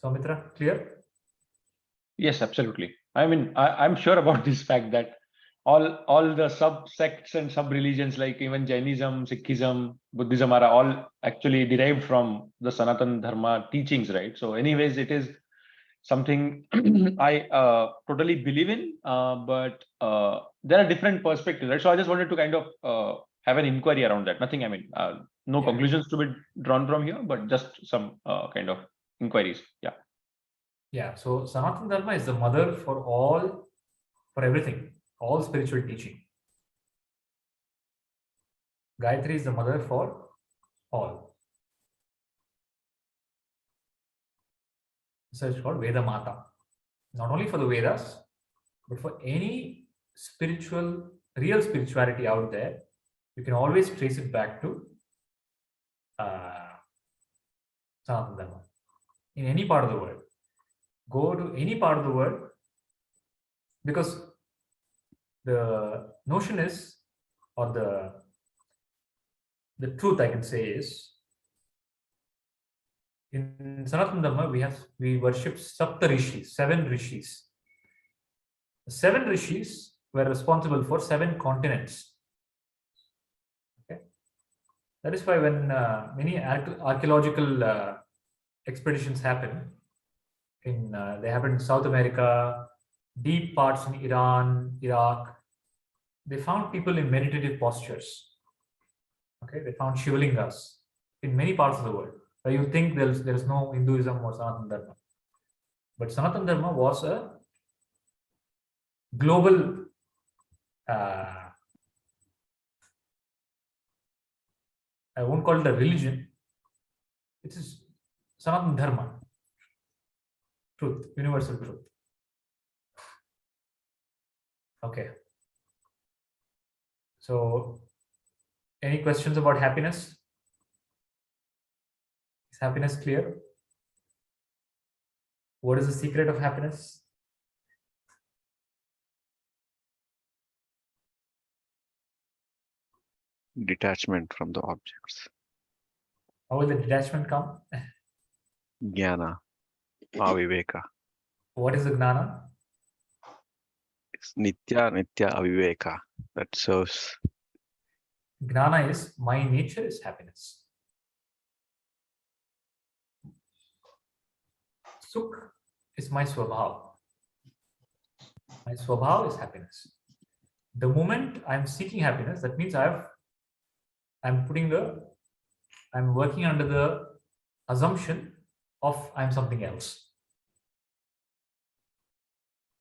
Soumitra, clear? Yes, absolutely. I mean, I'm sure about this fact that all the sub-sects and sub-religions like even Jainism, Sikhism, Buddhism are all actually derived from the Sanatana Dharma teachings, right? So anyways, it is something I totally believe in, but there are different perspectives, right? So I just wanted to kind of have an inquiry around that. Nothing, I mean, no conclusions to be drawn from here, but just some kind of inquiries. Yeah. Yeah. So Sanatana Dharma is the mother for everything, all spiritual teaching. Gayatri is the mother for all. So it's called Veda Mata. Not only for the Vedas, but for any real spirituality out there, you can always trace it back to Sanatana Dharma. In any part of the world. Go to any part of the world, because the notion is, or the truth I can say is, in Sanatana Dharma we worship Sapta Rishis, 7 Rishis. The 7 Rishis were responsible for 7 continents. Okay, that is why when many archaeological expeditions happen, they happen in South America, deep parts in Iran, Iraq, they found people in meditative postures. Okay, they found Shivalingas in many parts of the world. Where you think there is no Hinduism or Sanatana Dharma. But Sanatana Dharma was a global I won't call it a religion. It is Sanatana Dharma. Truth, universal truth. Okay. So, any questions about happiness? Is happiness clear? What is the secret of happiness? detachment from the objects. How will the detachment come? Jnana, aviveka. What is the gnana? It's nitya, nitya, aviveka. That serves. Gnana is my nature is happiness. Sukh is my swabhav. My swabhav is happiness. The moment I'm seeking happiness, that means I'm working under the assumption of I'm something else.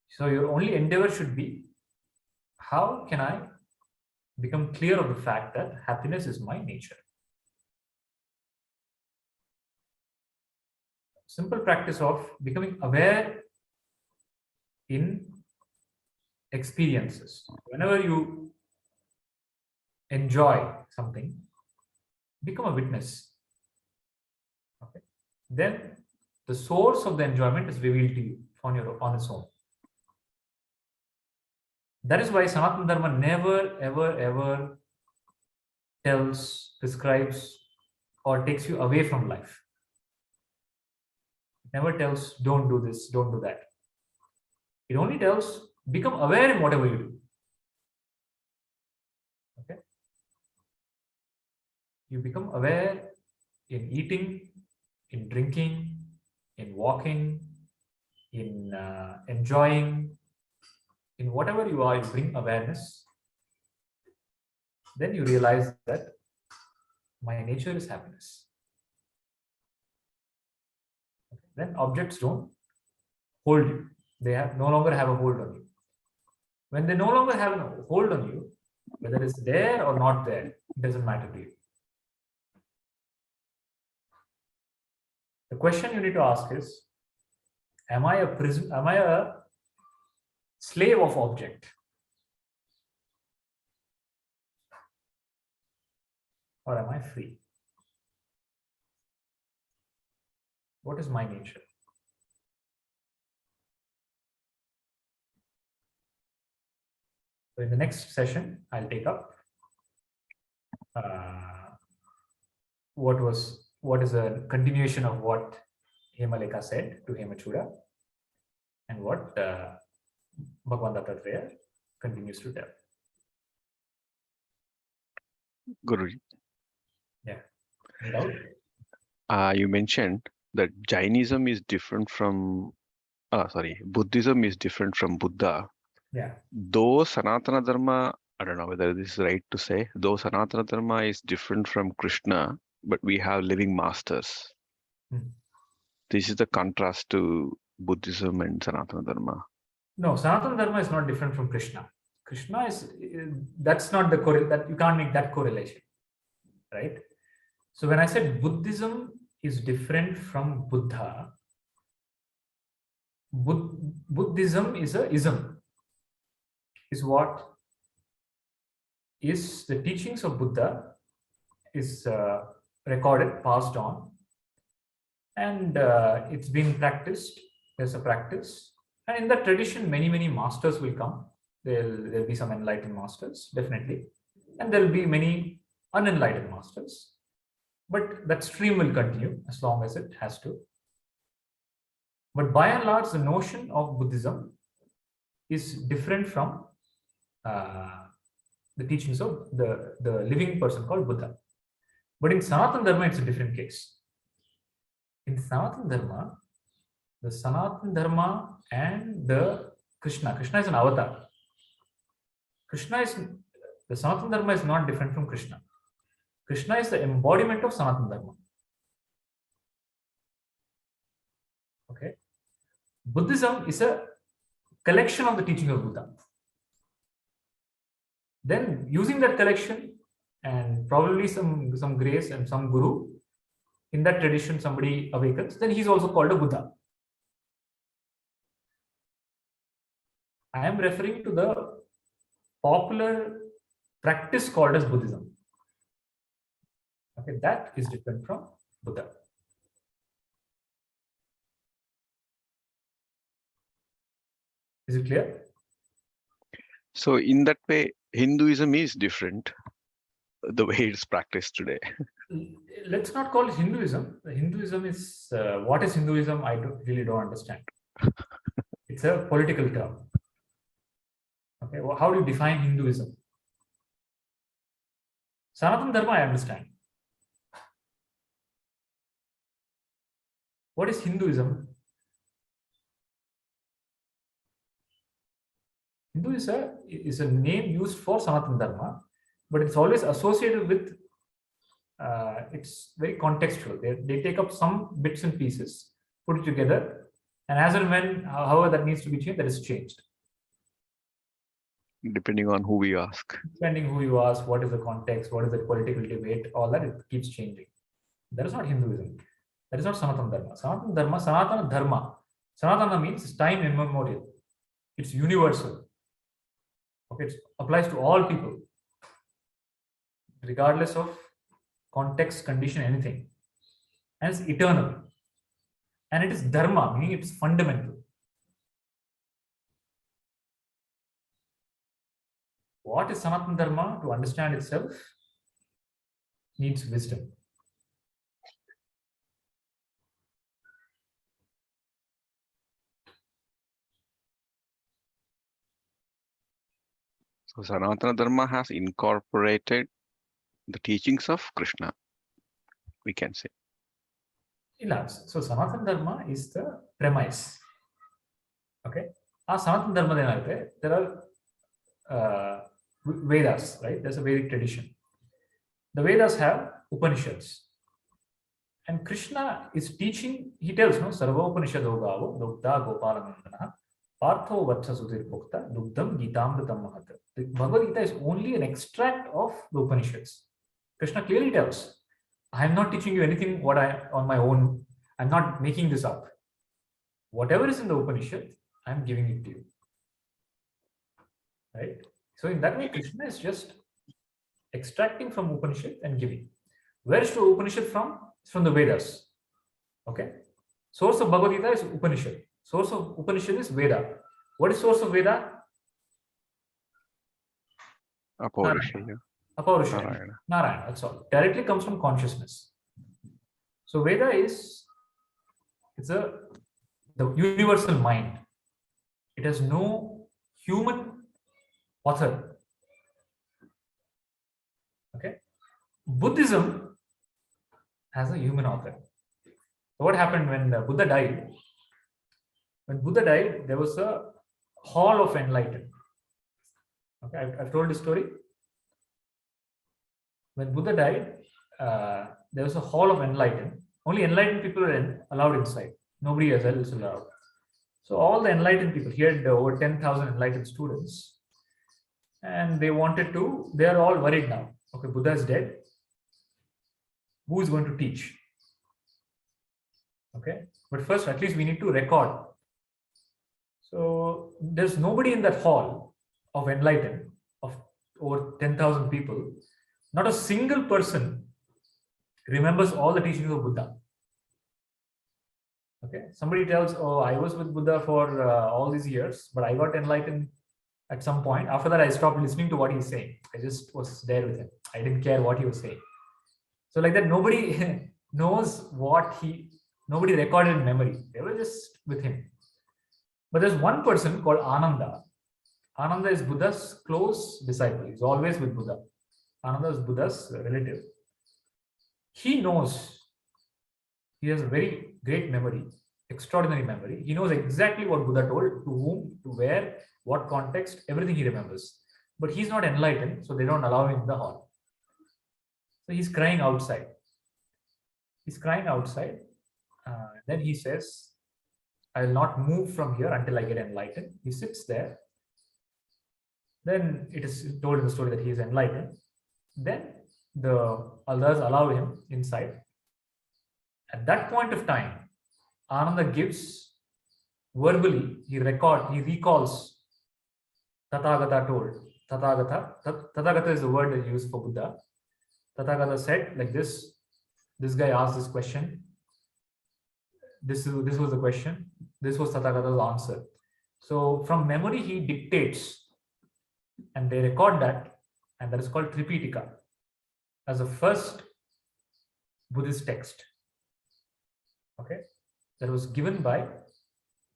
So your only endeavor should be, how can I become clear of the fact that happiness is my nature? Simple practice of becoming aware in experiences. Whenever you enjoy something, become a witness. Okay. Then the source of the enjoyment is revealed to you on its own. That is why Sanatana Dharma never, ever, ever tells, prescribes, or takes you away from life. It never tells, don't do this, don't do that. It only tells, become aware in whatever you do. Okay? You become aware in eating, in drinking, in walking, in enjoying, in whatever you are, you bring awareness. Then you realize that my nature is happiness. Okay. Then objects don't hold you. They no longer have a hold on you. When they no longer have a hold on you, whether it's there or not there, it doesn't matter to you. The question you need to ask is, am I a slave of object? Or am I free? What is my nature? So in the next session, I'll take up what is a continuation of what Hemalekha said to Hemachuda and what Bhagavan Dattatreya continues to tell. Guruji. Yeah. Any doubt? You mentioned that Jainism is different from, Buddhism is different from Buddha. Yeah. Though Sanatana Dharma, I don't know whether this is right to say, though Sanatana Dharma is different from Krishna, but we have living masters. This is the contrast to Buddhism and Sanatana Dharma. No, Sanatana Dharma is not different from Krishna. Krishna is, that's not the that you can't make that correlation, right? So when I said Buddhism is different from Buddha, Buddhism is a ism, is what is the teachings of Buddha is recorded, passed on, and it's been practiced. There's a practice, and in that tradition, many masters will come. There'll be some enlightened masters, definitely, and there'll be many unenlightened masters. But that stream will continue as long as it has to. But by and large, the notion of Buddhism is different from the teachings of the living person called Buddha. But in Sanatana Dharma, it's a different case. In Sanatana Dharma, the Sanatana Dharma and the Krishna is an avatar. The Sanatana Dharma is not different from Krishna. Krishna is the embodiment of Sanatana Dharma. Okay. Buddhism is a collection of the teaching of Buddha. Then using that collection and probably some grace and some guru, in that tradition somebody awakens, then he's also called a Buddha. I am referring to the popular practice called as Buddhism. Okay, that is different from Buddha. Is it clear? So in that way, Hinduism is different. the way it's practiced today. Let's not call it Hinduism. Hinduism is what is Hinduism? I really don't understand. It's a political term. Okay, well, how do you define Hinduism? Sanatana Dharma, I understand. What is Hinduism? Hindu is a name used for Sanatana Dharma, but it's always associated with, it's very contextual. They take up some bits and pieces, put it together, and as and when, however that needs to be changed, that is changed. Depending on who we ask. Depending who you ask, what is the context, what is the political debate, all that, it keeps changing. That is not Hinduism. That is not Sanatana Dharma. Sanatana Dharma, Sanatana Dharma. Sanatana means time immemorial. It's universal. Okay, it applies to all people, regardless of context, condition, anything. And it's eternal. And it is Dharma, meaning it's fundamental. What is Sanatana Dharma? To understand itself needs wisdom. So Sanatana Dharma has incorporated the teachings of Krishna, we can say. So Sanatana Dharma is the premise. Okay. Sanatana Dharma, there are Vedas, right? There's a Vedic tradition. The Vedas have Upanishads. And Krishna is teaching, he tells, no, Sarva Upanishado Gavo, Dukta Gopalanandana, Partho Vatsa Sudhir Bhokta, Duktam Gitamritam Mahata. The Bhagavad Gita is only an extract of the Upanishads. Krishna clearly tells, I am not teaching you anything on my own. I'm not making this up. Whatever is in the Upanishad, I'm giving it to you. Right? So in that way, Krishna is just extracting from Upanishad and giving. Where is the Upanishad from? It's from the Vedas. Okay? Source of Bhagavad Gita is Upanishad. Source of Upanishad is Veda. What is source of Veda? Apaurusheya. Apaurusheya. Narayana. That's all. Directly comes from consciousness. So Veda is the universal mind. It has no human author. Okay. Buddhism has a human author. So what happened when Buddha died? When Buddha died, there was a hall of enlightenment. Okay, I've told this story. When Buddha died, there was a hall of enlightenment. Only enlightened people were allowed inside. Nobody else is allowed. So all the enlightened people, he had over 10,000 enlightened students. And they are all worried now. Okay, Buddha is dead. Who is going to teach? Okay, but first, at least we need to record. So there's nobody in that hall of enlightened, of over 10,000 people. Not a single person remembers all the teachings of Buddha. Okay, somebody tells, oh, I was with Buddha for all these years, but I got enlightened at some point. After that, I stopped listening to what he's saying. I just was there with him. I didn't care what he was saying. So like that, nobody knows nobody recorded in memory. They were just with him. But there's one person called Ananda. Ananda is Buddha's close disciple. He's always with Buddha. Ananda is Buddha's relative. He knows. He has a very great memory, extraordinary memory. He knows exactly what Buddha told, to whom, to where, what context, everything he remembers. But he's not enlightened, so they don't allow him in the hall. So he's crying outside. He's crying outside. Then he says, I will not move from here until I get enlightened. He sits there. Then it is told in the story that he is enlightened. Then the others allow him inside. At that point of time, Ananda gives verbally, he recalls Tathagata told. Tathagata is the word that is used for Buddha. Tathagata said like this guy asked this question. This was the question. This was Tathagata's answer. So from memory, he dictates and they record that, and that is called Tripura. as the first Buddhist text. Okay, that was given by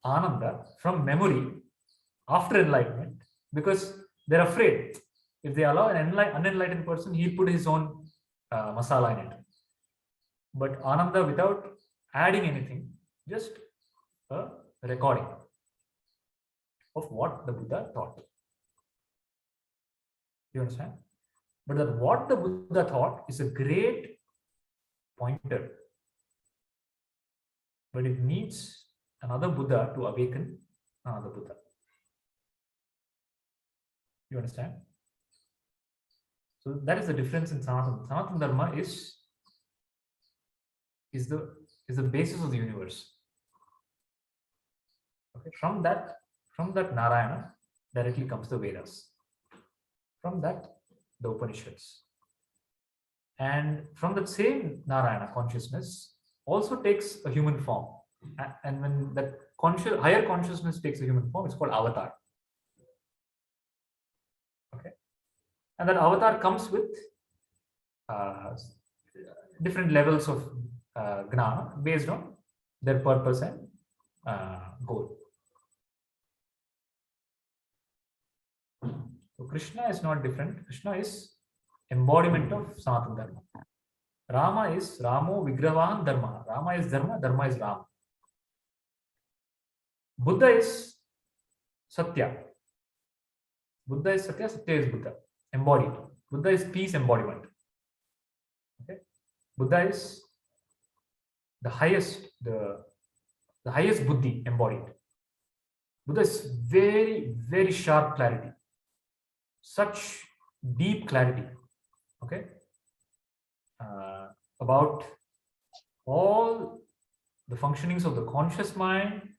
Ananda from memory after enlightenment, because they're afraid if they allow an unenlightened person, he'll put his own masala in it. But Ananda, without adding anything, just a recording of what the Buddha taught. You understand? But that what the Buddha taught is a great pointer. But it needs another Buddha to awaken another Buddha. You understand? So that is the difference in Sanatana. Sanatana Dharma is the basis of the universe. Okay, from that Narayana directly comes the Vedas. From that, the Upanishads. And from that same Narayana consciousness also takes a human form. And when that higher consciousness takes a human form, it's called avatar. Okay, and that avatar comes with different levels of gnana based on their purpose and goal. So Krishna is not different. Krishna is embodiment of Sanatana Dharma. Rama is Ramo Vigravahan Dharma. Rama is Dharma, Dharma is Rama. Buddha is Satya. Buddha is Satya, Satya is Buddha. Embodied. Buddha is peace embodiment. Okay. Buddha is the highest buddhi embodied. Buddha is very, very sharp clarity. Such deep clarity. Okay. About all the functionings of the conscious mind,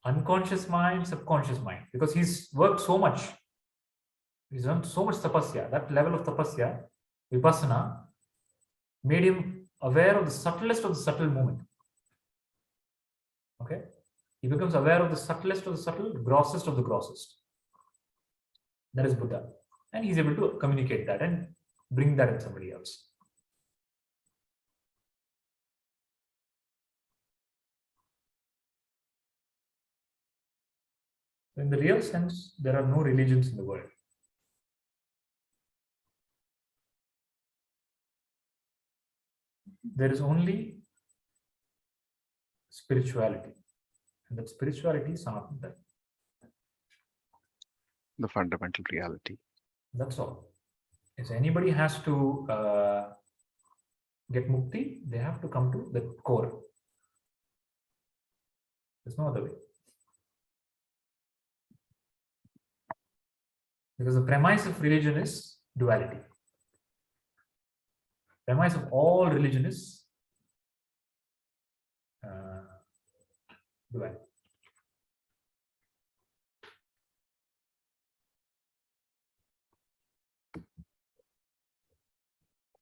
unconscious mind, subconscious mind, because he's worked so much. He's done so much tapasya. That level of tapasya, vipassana, made him aware of the subtlest of the subtle movement. Okay, he becomes aware of the subtlest of the subtle, grossest of the grossest. That is Buddha, and he's able to communicate that and bring that in somebody else. In the real sense, there are no religions in the world. There is only spirituality, and that spirituality is Sanatana Dharma. The fundamental reality. That's all. If anybody has to get mukti, they have to come to the core. There's no other way. Because the premise of religion is duality. Premise of all religion is duality.